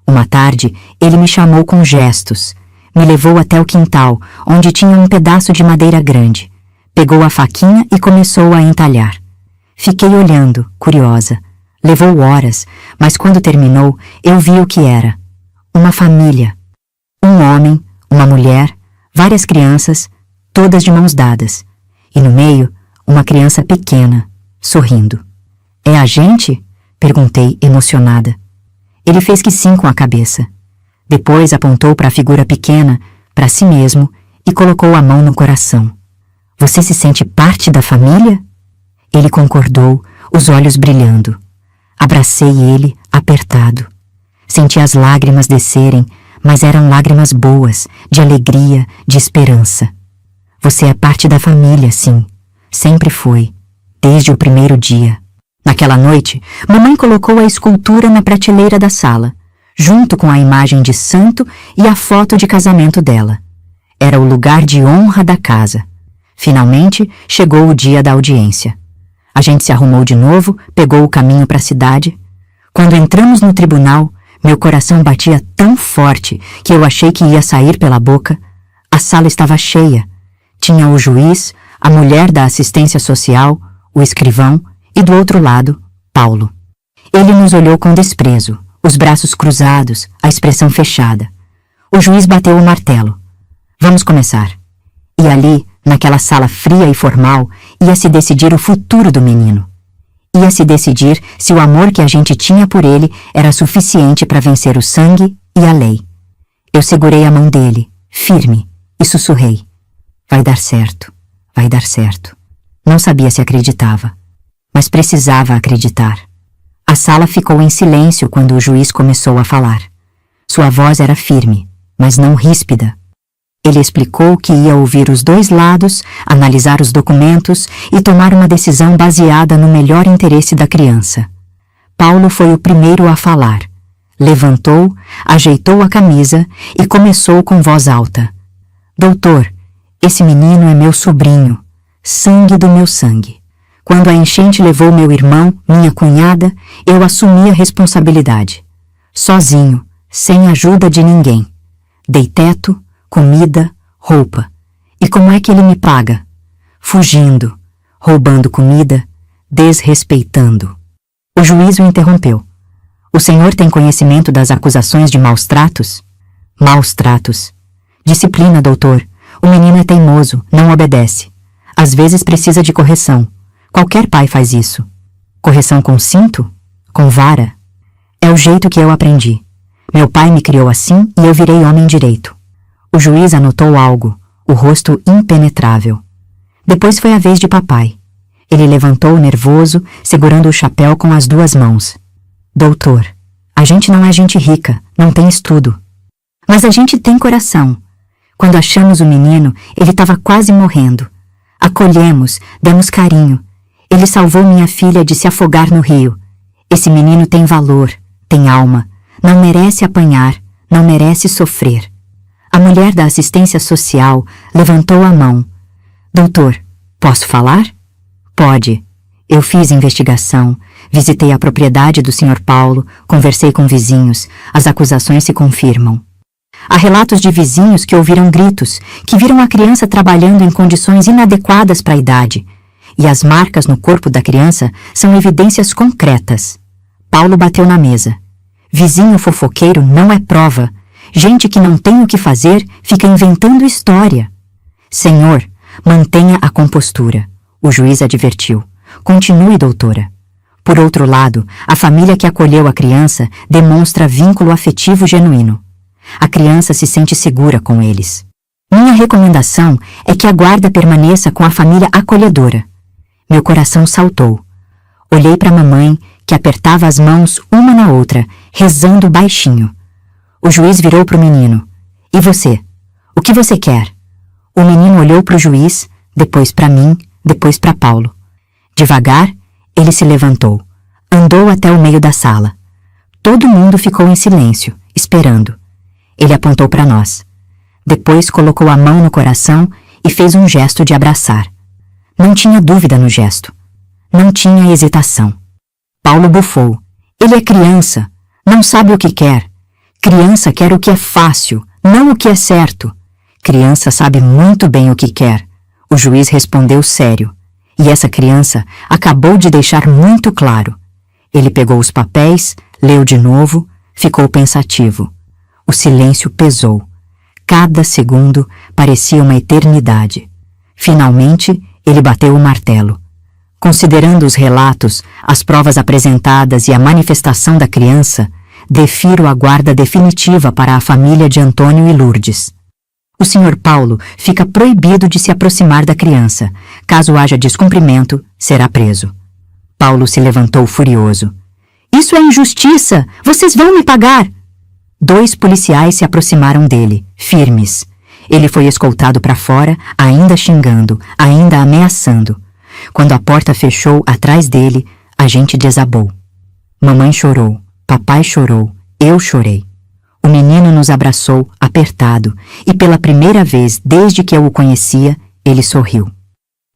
Uma tarde, ele me chamou com gestos. Me levou até o quintal, onde tinha um pedaço de madeira grande. Pegou a faquinha e começou a entalhar. Fiquei olhando, curiosa. Levou horas, mas quando terminou, eu vi o que era. Uma família. Um homem, uma mulher, várias crianças, todas de mãos dadas. E no meio, uma criança pequena, sorrindo. É a gente? Perguntei, emocionada. Ele fez que sim com a cabeça. Depois apontou para a figura pequena, para si mesmo, e colocou a mão no coração. Você se sente parte da família? Ele concordou, os olhos brilhando. Abracei ele, apertado. Senti as lágrimas descerem, mas eram lágrimas boas, de alegria, de esperança. Você é parte da família, sim. Sempre foi, desde o primeiro dia. Naquela noite, mamãe colocou a escultura na prateleira da sala, junto com a imagem de santo e a foto de casamento dela. Era o lugar de honra da casa. Finalmente, chegou o dia da audiência. A gente se arrumou de novo, pegou o caminho para a cidade. Quando entramos no tribunal, meu coração batia tão forte que eu achei que ia sair pela boca. A sala estava cheia. Tinha o juiz, a mulher da assistência social, o escrivão e, do outro lado, Paulo. Ele nos olhou com desprezo, os braços cruzados, a expressão fechada. O juiz bateu o martelo. Vamos começar. E ali, naquela sala fria e formal, ia se decidir o futuro do menino. Ia se decidir se o amor que a gente tinha por ele era suficiente para vencer o sangue e a lei. Eu segurei a mão dele, firme, e sussurrei. Vai dar certo, vai dar certo. Não sabia se acreditava, mas precisava acreditar. A sala ficou em silêncio quando o juiz começou a falar. Sua voz era firme, mas não ríspida. Ele explicou que ia ouvir os 2 lados, analisar os documentos e tomar uma decisão baseada no melhor interesse da criança. Paulo foi o primeiro a falar. Levantou, ajeitou a camisa e começou com voz alta. Doutor, esse menino é meu sobrinho, sangue do meu sangue. Quando a enchente levou meu irmão, minha cunhada, eu assumi a responsabilidade. Sozinho, sem ajuda de ninguém. Dei teto, comida, roupa. E como é que ele me paga? Fugindo, roubando comida, desrespeitando. O juiz o interrompeu. O senhor tem conhecimento das acusações de maus tratos? Maus tratos. Disciplina, doutor. O menino é teimoso, não obedece. Às vezes precisa de correção. Qualquer pai faz isso. Correção com cinto? Com vara? É o jeito que eu aprendi. Meu pai me criou assim e eu virei homem direito. O juiz anotou algo, o rosto impenetrável. Depois foi a vez de papai. Ele levantou nervoso, segurando o chapéu com as duas mãos. Doutor, a gente não é gente rica, não tem estudo. Mas a gente tem coração. Quando achamos o menino, ele estava quase morrendo. Acolhemos, demos carinho. Ele salvou minha filha de se afogar no rio. Esse menino tem valor, tem alma. Não merece apanhar, não merece sofrer. A mulher da assistência social levantou a mão. Doutor, posso falar? Pode. Eu fiz investigação, visitei a propriedade do Sr. Paulo, conversei com vizinhos, as acusações se confirmam. Há relatos de vizinhos que ouviram gritos, que viram a criança trabalhando em condições inadequadas para a idade. E as marcas no corpo da criança são evidências concretas. Paulo bateu na mesa. Vizinho fofoqueiro não é prova. Gente que não tem o que fazer fica inventando história. Senhor, mantenha a compostura. O juiz advertiu. Continue, doutora. Por outro lado, a família que acolheu a criança demonstra vínculo afetivo genuíno. A criança se sente segura com eles. Minha recomendação é que a guarda permaneça com a família acolhedora. Meu coração saltou. Olhei para a mamãe, que apertava as mãos uma na outra, rezando baixinho. O juiz virou para o menino. E você? O que você quer? O menino olhou para o juiz, depois para mim, depois para Paulo. Devagar, ele se levantou. Andou até o meio da sala. Todo mundo ficou em silêncio, esperando. Ele apontou para nós. Depois colocou a mão no coração e fez um gesto de abraçar. Não tinha dúvida no gesto. Não tinha hesitação. Paulo bufou. Ele é criança. Não sabe o que quer. Criança quer o que é fácil, não o que é certo. Criança sabe muito bem o que quer. O juiz respondeu sério. E essa criança acabou de deixar muito claro. Ele pegou os papéis, leu de novo, ficou pensativo. O silêncio pesou. Cada segundo parecia uma eternidade. Finalmente, ele bateu o martelo. Considerando os relatos, as provas apresentadas e a manifestação da criança, defiro a guarda definitiva para a família de Antônio e Lourdes. O Sr. Paulo fica proibido de se aproximar da criança. Caso haja descumprimento, será preso. Paulo se levantou furioso. Isso é injustiça! Vocês vão me pagar! 2 policiais se aproximaram dele, firmes. Ele foi escoltado para fora, ainda xingando, ainda ameaçando. Quando a porta fechou atrás dele, a gente desabou. Mamãe chorou, papai chorou, eu chorei. O menino nos abraçou, apertado, e pela primeira vez desde que eu o conhecia, ele sorriu.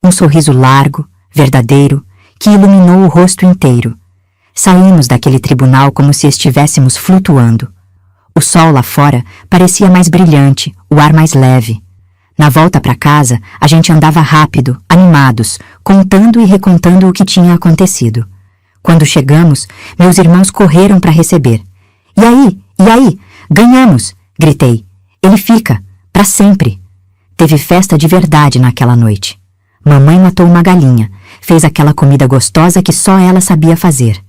Um sorriso largo, verdadeiro, que iluminou o rosto inteiro. Saímos daquele tribunal como se estivéssemos flutuando. O sol lá fora parecia mais brilhante, o ar mais leve. Na volta para casa, a gente andava rápido, animados, contando e recontando o que tinha acontecido. Quando chegamos, meus irmãos correram para receber. E aí? E aí? Ganhamos! Gritei. Ele fica, para sempre. Teve festa de verdade naquela noite. Mamãe matou uma galinha, fez aquela comida gostosa que só ela sabia fazer.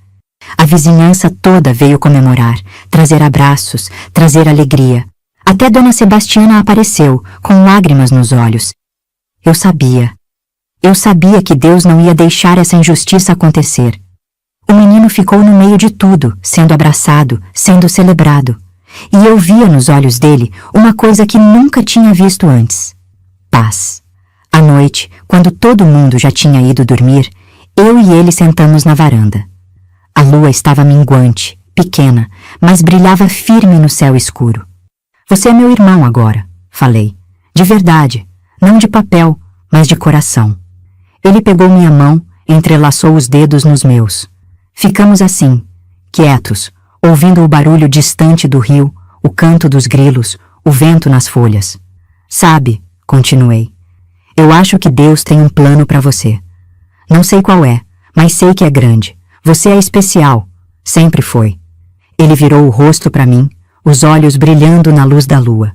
A vizinhança toda veio comemorar, trazer abraços, trazer alegria. Até Dona Sebastiana apareceu, com lágrimas nos olhos. Eu sabia que Deus não ia deixar essa injustiça acontecer. O menino ficou no meio de tudo, sendo abraçado, sendo celebrado. E eu via nos olhos dele uma coisa que nunca tinha visto antes. Paz. À noite, quando todo mundo já tinha ido dormir, eu e ele sentamos na varanda. A lua estava minguante, pequena, mas brilhava firme no céu escuro. Você é meu irmão agora, falei. De verdade, não de papel, mas de coração. Ele pegou minha mão, entrelaçou os dedos nos meus. Ficamos assim, quietos, ouvindo o barulho distante do rio, o canto dos grilos, o vento nas folhas. Sabe, continuei, eu acho que Deus tem um plano para você. Não sei qual é, mas sei que é grande. Você é especial. Sempre foi. Ele virou o rosto para mim, os olhos brilhando na luz da lua.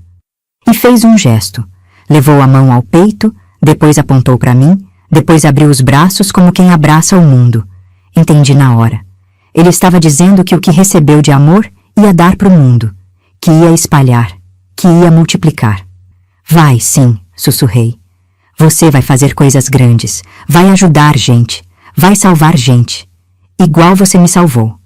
E fez um gesto. Levou a mão ao peito, depois apontou para mim, depois abriu os braços como quem abraça o mundo. Entendi na hora. Ele estava dizendo que o que recebeu de amor ia dar para o mundo, que ia espalhar, que ia multiplicar. Vai, sim, sussurrei. Você vai fazer coisas grandes, vai ajudar gente, vai salvar gente. Igual você me salvou.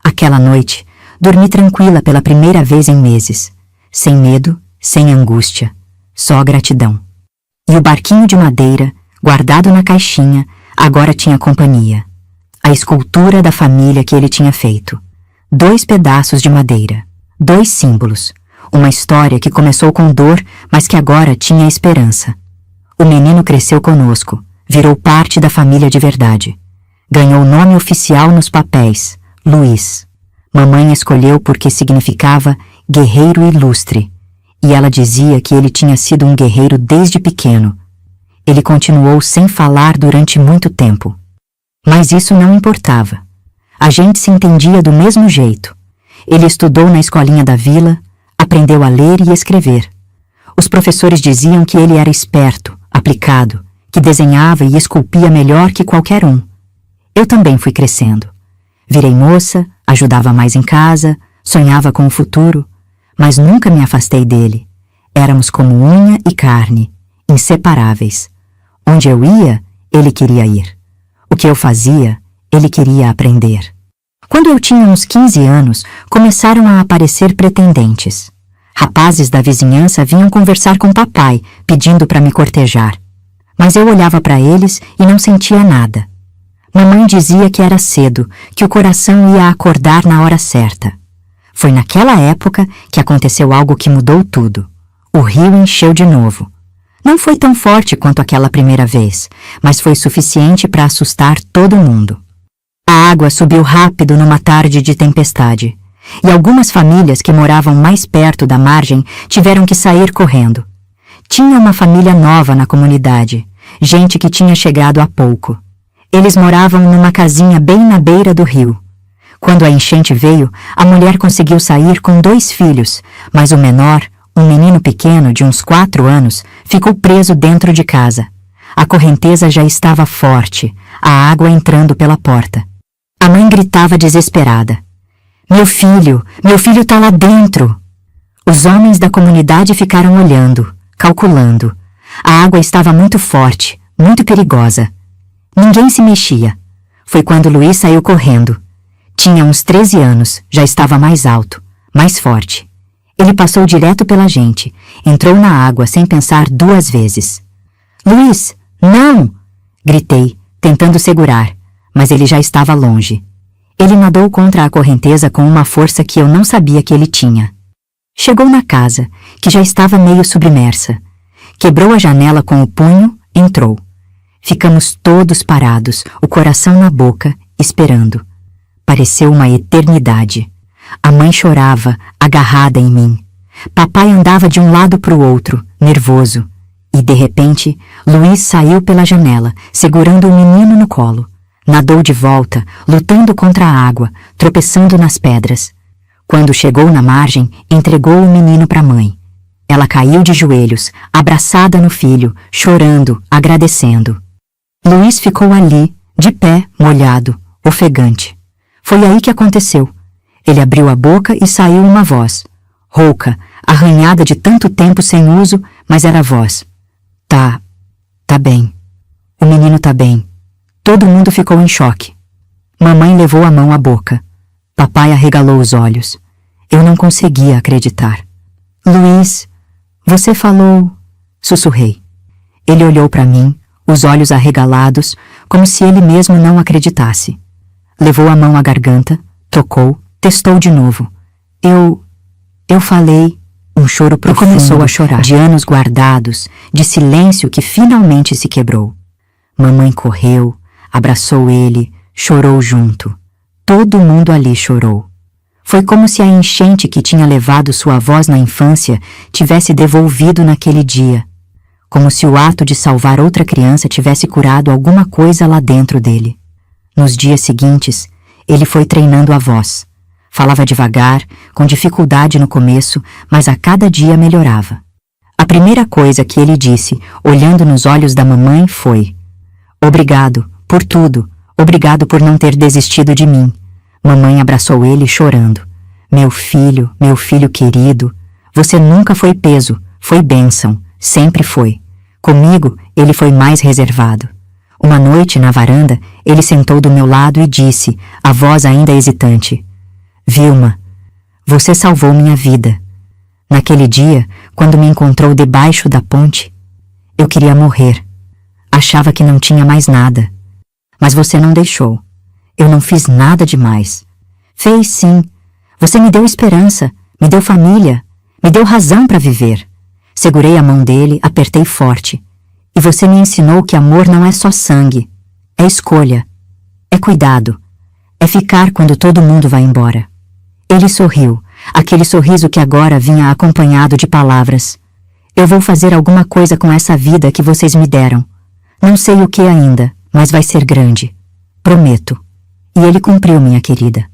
Aquela noite, dormi tranquila pela primeira vez em meses. Sem medo, sem angústia, só gratidão. E o barquinho de madeira, guardado na caixinha, agora tinha companhia. A escultura da família que ele tinha feito. 2 pedaços de madeira, 2 símbolos. Uma história que começou com dor, mas que agora tinha esperança. O menino cresceu conosco, virou parte da família de verdade. Ganhou nome oficial nos papéis, Luiz. Mamãe escolheu porque significava guerreiro ilustre, e ela dizia que ele tinha sido um guerreiro desde pequeno. Ele continuou sem falar durante muito tempo. Mas isso não importava. A gente se entendia do mesmo jeito. Ele estudou na escolinha da vila, aprendeu a ler e escrever. Os professores diziam que ele era esperto, aplicado, que desenhava e esculpia melhor que qualquer um. Eu também fui crescendo. Virei moça, ajudava mais em casa, sonhava com o futuro, mas nunca me afastei dele. Éramos como unha e carne, inseparáveis. Onde eu ia, ele queria ir. O que eu fazia, ele queria aprender. Quando eu tinha uns 15 anos, começaram a aparecer pretendentes. Rapazes da vizinhança vinham conversar com papai, pedindo para me cortejar. Mas eu olhava para eles e não sentia nada. Mamãe dizia que era cedo, que o coração ia acordar na hora certa. Foi naquela época que aconteceu algo que mudou tudo. O rio encheu de novo. Não foi tão forte quanto aquela primeira vez, mas foi suficiente para assustar todo mundo. A água subiu rápido numa tarde de tempestade, e algumas famílias que moravam mais perto da margem tiveram que sair correndo. Tinha uma família nova na comunidade, gente que tinha chegado há pouco. Eles moravam numa casinha bem na beira do rio. Quando a enchente veio, a mulher conseguiu sair com 2 filhos, mas o menor, um menino pequeno de uns 4 anos, ficou preso dentro de casa. A correnteza já estava forte, a água entrando pela porta. A mãe gritava desesperada. Meu filho tá lá dentro! Os homens da comunidade ficaram olhando, calculando. A água estava muito forte, muito perigosa. Ninguém se mexia. Foi quando Luiz saiu correndo. Tinha uns 13 anos, já estava mais alto, mais forte. Ele passou direto pela gente, entrou na água sem pensar 2 vezes. Luiz, não! Gritei, tentando segurar, mas ele já estava longe. Ele nadou contra a correnteza com uma força que eu não sabia que ele tinha. Chegou na casa, que já estava meio submersa. Quebrou a janela com o punho, entrou. Ficamos todos parados, o coração na boca, esperando. Pareceu uma eternidade. A mãe chorava, agarrada em mim. Papai andava de um lado para o outro, nervoso. E, de repente, Luiz saiu pela janela, segurando o menino no colo. Nadou de volta, lutando contra a água, tropeçando nas pedras. Quando chegou na margem, entregou o menino para a mãe. Ela caiu de joelhos, abraçada no filho, chorando, agradecendo. Luiz ficou ali, de pé, molhado, ofegante. Foi aí que aconteceu. Ele abriu a boca e saiu uma voz. Rouca, arranhada de tanto tempo sem uso, mas era a voz. Tá bem. O menino tá bem. Todo mundo ficou em choque. Mamãe levou a mão à boca. Papai arregalou os olhos. Eu não conseguia acreditar. Luiz, você falou... Sussurrei. Ele olhou para mim, os olhos arregalados, como se ele mesmo não acreditasse. Levou a mão à garganta, tocou, testou de novo. Eu falei... Um choro profundo, começou a chorar, de anos guardados, de silêncio que finalmente se quebrou. Mamãe correu, abraçou ele, chorou junto. Todo mundo ali chorou. Foi como se a enchente que tinha levado sua voz na infância tivesse devolvido naquele dia. Como se o ato de salvar outra criança tivesse curado alguma coisa lá dentro dele. Nos dias seguintes, ele foi treinando a voz. Falava devagar, com dificuldade no começo, mas a cada dia melhorava. A primeira coisa que ele disse, olhando nos olhos da mamãe, foi: "Obrigado por tudo, obrigado por não ter desistido de mim." Mamãe abraçou ele chorando. Meu filho querido, você nunca foi peso, foi bênção, sempre foi. Comigo, ele foi mais reservado. Uma noite, na varanda, ele sentou do meu lado e disse, a voz ainda hesitante: "Vilma, você salvou minha vida. Naquele dia, quando me encontrou debaixo da ponte, eu queria morrer. Achava que não tinha mais nada. Mas você não deixou. Eu não fiz nada demais. Fez sim. Você me deu esperança, me deu família, me deu razão para viver." Segurei a mão dele, apertei forte. "E você me ensinou que amor não é só sangue. É escolha. É cuidado. É ficar quando todo mundo vai embora." Ele sorriu, aquele sorriso que agora vinha acompanhado de palavras. "Eu vou fazer alguma coisa com essa vida que vocês me deram. Não sei o que ainda, mas vai ser grande. Prometo." E ele cumpriu, minha querida.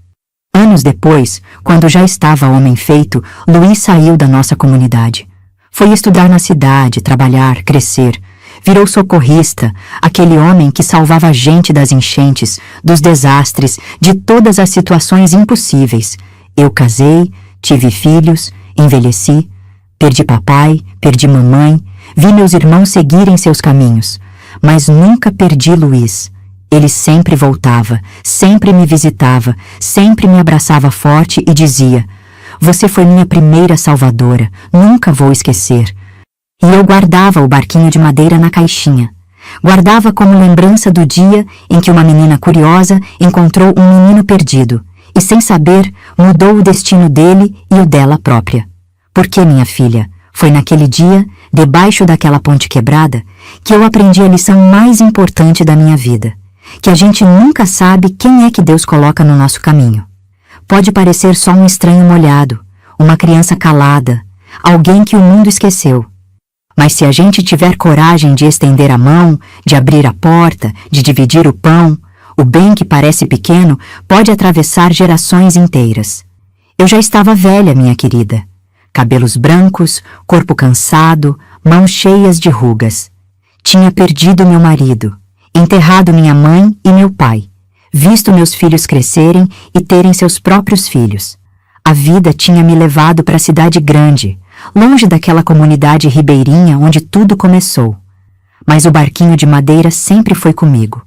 Anos depois, quando já estava homem feito, Luiz saiu da nossa comunidade. Foi estudar na cidade, trabalhar, crescer. Virou socorrista, aquele homem que salvava a gente das enchentes, dos desastres, de todas as situações impossíveis. Eu casei, tive filhos, envelheci, perdi papai, perdi mamãe, vi meus irmãos seguirem seus caminhos. Mas nunca perdi Luiz. Ele sempre voltava, sempre me visitava, sempre me abraçava forte e dizia: "Você foi minha primeira salvadora, nunca vou esquecer." E eu guardava o barquinho de madeira na caixinha. Guardava como lembrança do dia em que uma menina curiosa encontrou um menino perdido e, sem saber, mudou o destino dele e o dela própria. Porque, minha filha, foi naquele dia, debaixo daquela ponte quebrada, que eu aprendi a lição mais importante da minha vida. Que a gente nunca sabe quem é que Deus coloca no nosso caminho. Pode parecer só um estranho molhado, uma criança calada, alguém que o mundo esqueceu. Mas se a gente tiver coragem de estender a mão, de abrir a porta, de dividir o pão, o bem que parece pequeno pode atravessar gerações inteiras. Eu já estava velha, minha querida. Cabelos brancos, corpo cansado, mãos cheias de rugas. Tinha perdido meu marido, enterrado minha mãe e meu pai, visto meus filhos crescerem e terem seus próprios filhos. A vida tinha me levado para a cidade grande, longe daquela comunidade ribeirinha onde tudo começou. Mas o barquinho de madeira sempre foi comigo.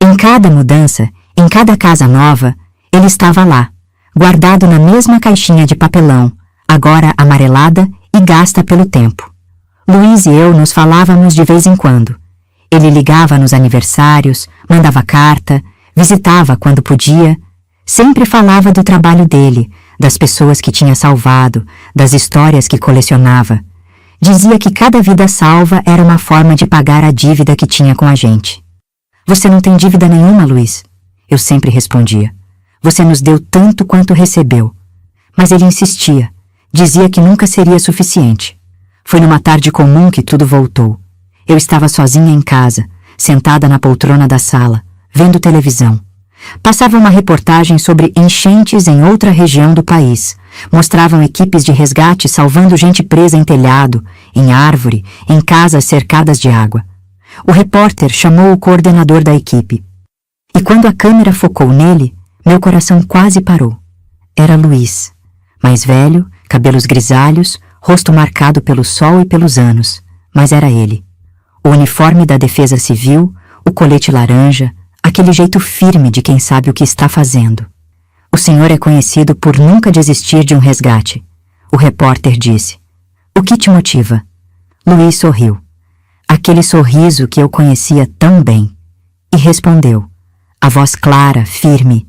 Em cada mudança, em cada casa nova, ele estava lá, guardado na mesma caixinha de papelão, agora amarelada e gasta pelo tempo. Luiz e eu nos falávamos de vez em quando. Ele ligava nos aniversários, mandava carta, visitava quando podia. Sempre falava do trabalho dele, das pessoas que tinha salvado, das histórias que colecionava. Dizia que cada vida salva era uma forma de pagar a dívida que tinha com a gente. "Você não tem dívida nenhuma, Luiz?" Eu sempre respondia. "Você nos deu tanto quanto recebeu." Mas ele insistia. Dizia que nunca seria suficiente. Foi numa tarde comum que tudo voltou. Eu estava sozinha em casa, sentada na poltrona da sala, vendo televisão. Passava uma reportagem sobre enchentes em outra região do país. Mostravam equipes de resgate salvando gente presa em telhado, em árvore, em casas cercadas de água. O repórter chamou o coordenador da equipe. E quando a câmera focou nele, meu coração quase parou. Era Luiz. Mais velho, cabelos grisalhos, rosto marcado pelo sol e pelos anos. Mas era ele. O uniforme da Defesa Civil, o colete laranja, aquele jeito firme de quem sabe o que está fazendo. "O senhor é conhecido por nunca desistir de um resgate." O repórter disse. "O que te motiva?" Luiz sorriu. Aquele sorriso que eu conhecia tão bem. E respondeu, a voz clara, firme.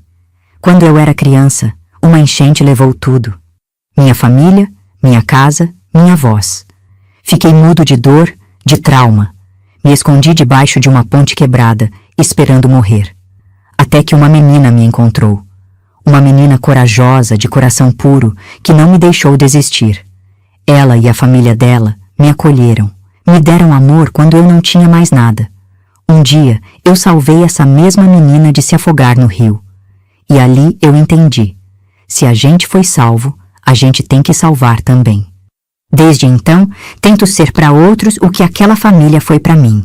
"Quando eu era criança, uma enchente levou tudo. Minha família, minha casa, minha voz. Fiquei mudo de dor, de trauma. Me escondi debaixo de uma ponte quebrada esperando morrer. Até que uma menina me encontrou. Uma menina corajosa, de coração puro, que não me deixou desistir. Ela e a família dela me acolheram, me deram amor quando eu não tinha mais nada. Um dia eu salvei essa mesma menina de se afogar no rio. E ali eu entendi: se a gente foi salvo, a gente tem que salvar também. Desde então, tento ser para outros o que aquela família foi para mim.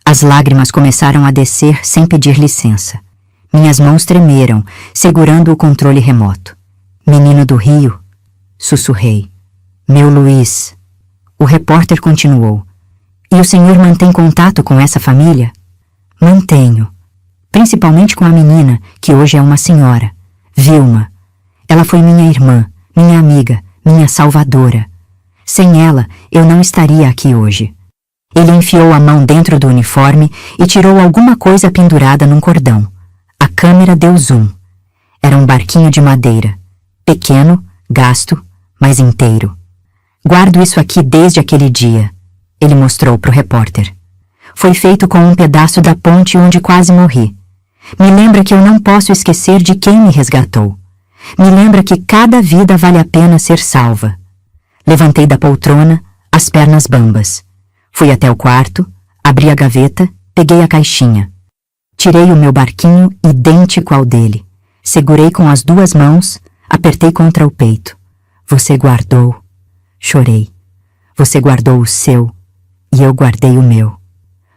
As lágrimas começaram a descer sem pedir licença. Minhas mãos tremeram, segurando o controle remoto. Menino do rio, sussurrei. Meu Luiz. O repórter continuou. E o senhor mantém contato com essa família? Mantenho. Principalmente com a menina, que hoje é uma senhora, Vilma. Ela foi minha irmã, minha amiga, minha salvadora. Sem ela, eu não estaria aqui hoje. Ele enfiou a mão dentro do uniforme e tirou alguma coisa pendurada num cordão. A câmera deu zoom. Era um barquinho de madeira. Pequeno, gasto, mas inteiro. Guardo isso aqui desde aquele dia. Ele mostrou para o repórter. Foi feito com um pedaço da ponte onde quase morri. Me lembra que eu não posso esquecer de quem me resgatou. Me lembra que cada vida vale a pena ser salva. Levantei da poltrona, as pernas bambas. Fui até o quarto, abri a gaveta, peguei a caixinha. Tirei o meu barquinho idêntico ao dele. Segurei com as duas mãos, apertei contra o peito. Você guardou. Chorei. Você guardou o seu e eu guardei o meu.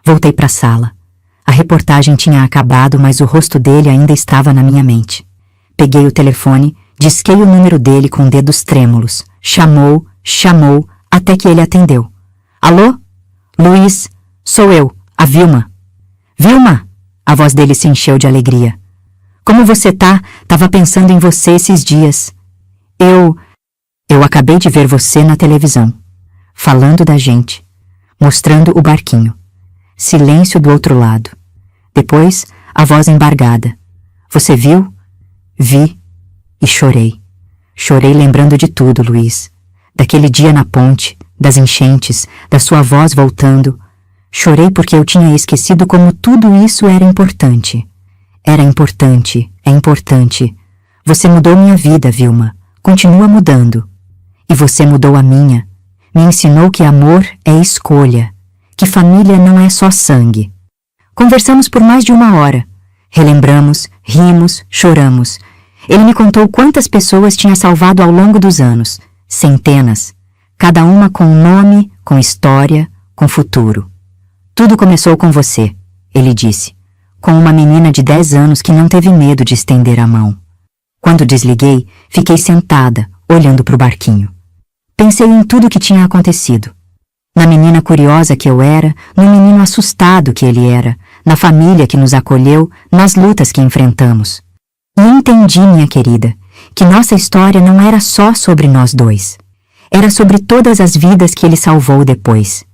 Voltei para a sala. A reportagem tinha acabado, mas o rosto dele ainda estava na minha mente. Peguei o telefone, disquei o número dele com dedos trêmulos. Chamou, até que ele atendeu. Alô? Luiz, sou eu, a Vilma. Vilma! A voz dele se encheu de alegria. Como você tá? Tava pensando em você esses dias. Eu acabei de ver você na televisão, falando da gente, mostrando o barquinho. Silêncio do outro lado. Depois, a voz embargada. Você viu? Vi. E chorei. Chorei lembrando de tudo, Luiz. Daquele dia na ponte, das enchentes, da sua voz voltando. Chorei porque eu tinha esquecido como tudo isso era importante. Era importante, é importante. Você mudou minha vida, Vilma. Continua mudando. E você mudou a minha. Me ensinou que amor é escolha. Que família não é só sangue. Conversamos por mais de 1 hora. Relembramos, rimos, choramos. Ele me contou quantas pessoas tinha salvado ao longo dos anos. Centenas. Cada uma com nome, com história, com futuro. Tudo começou com você, ele disse. Com uma menina de 10 anos que não teve medo de estender a mão. Quando desliguei, fiquei sentada, olhando para o barquinho. Pensei em tudo que tinha acontecido. Na menina curiosa que eu era, no menino assustado que ele era, na família que nos acolheu, nas lutas que enfrentamos. E entendi, minha querida, que nossa história não era só sobre nós dois. Era sobre todas as vidas que ele salvou depois.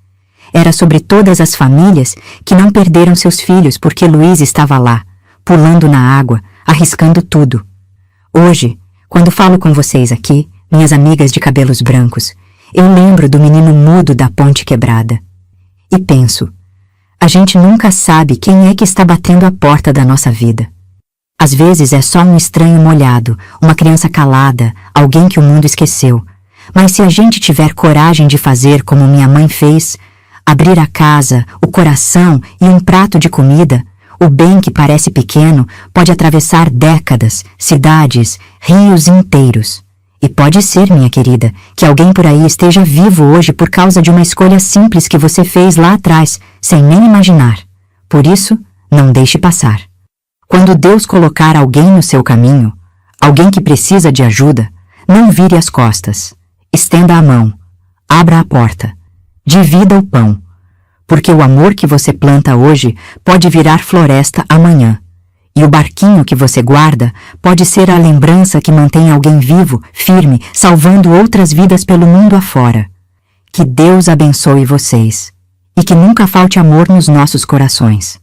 Era sobre todas as famílias que não perderam seus filhos porque Luiz estava lá, pulando na água, arriscando tudo. Hoje, quando falo com vocês aqui, minhas amigas de cabelos brancos, eu lembro do menino mudo da ponte quebrada. E penso, a gente nunca sabe quem é que está batendo a porta da nossa vida. Às vezes é só um estranho molhado, uma criança calada, alguém que o mundo esqueceu. Mas se a gente tiver coragem de fazer como minha mãe fez, abrir a casa, o coração e um prato de comida, o bem que parece pequeno pode atravessar décadas, cidades, rios inteiros. E pode ser, minha querida, que alguém por aí esteja vivo hoje por causa de uma escolha simples que você fez lá atrás, sem nem imaginar. Por isso, não deixe passar. Quando Deus colocar alguém no seu caminho, alguém que precisa de ajuda, não vire as costas. Estenda a mão. Abra a porta. Divida o pão. Porque o amor que você planta hoje pode virar floresta amanhã. E o barquinho que você guarda pode ser a lembrança que mantém alguém vivo, firme, salvando outras vidas pelo mundo afora. Que Deus abençoe vocês. E que nunca falte amor nos nossos corações.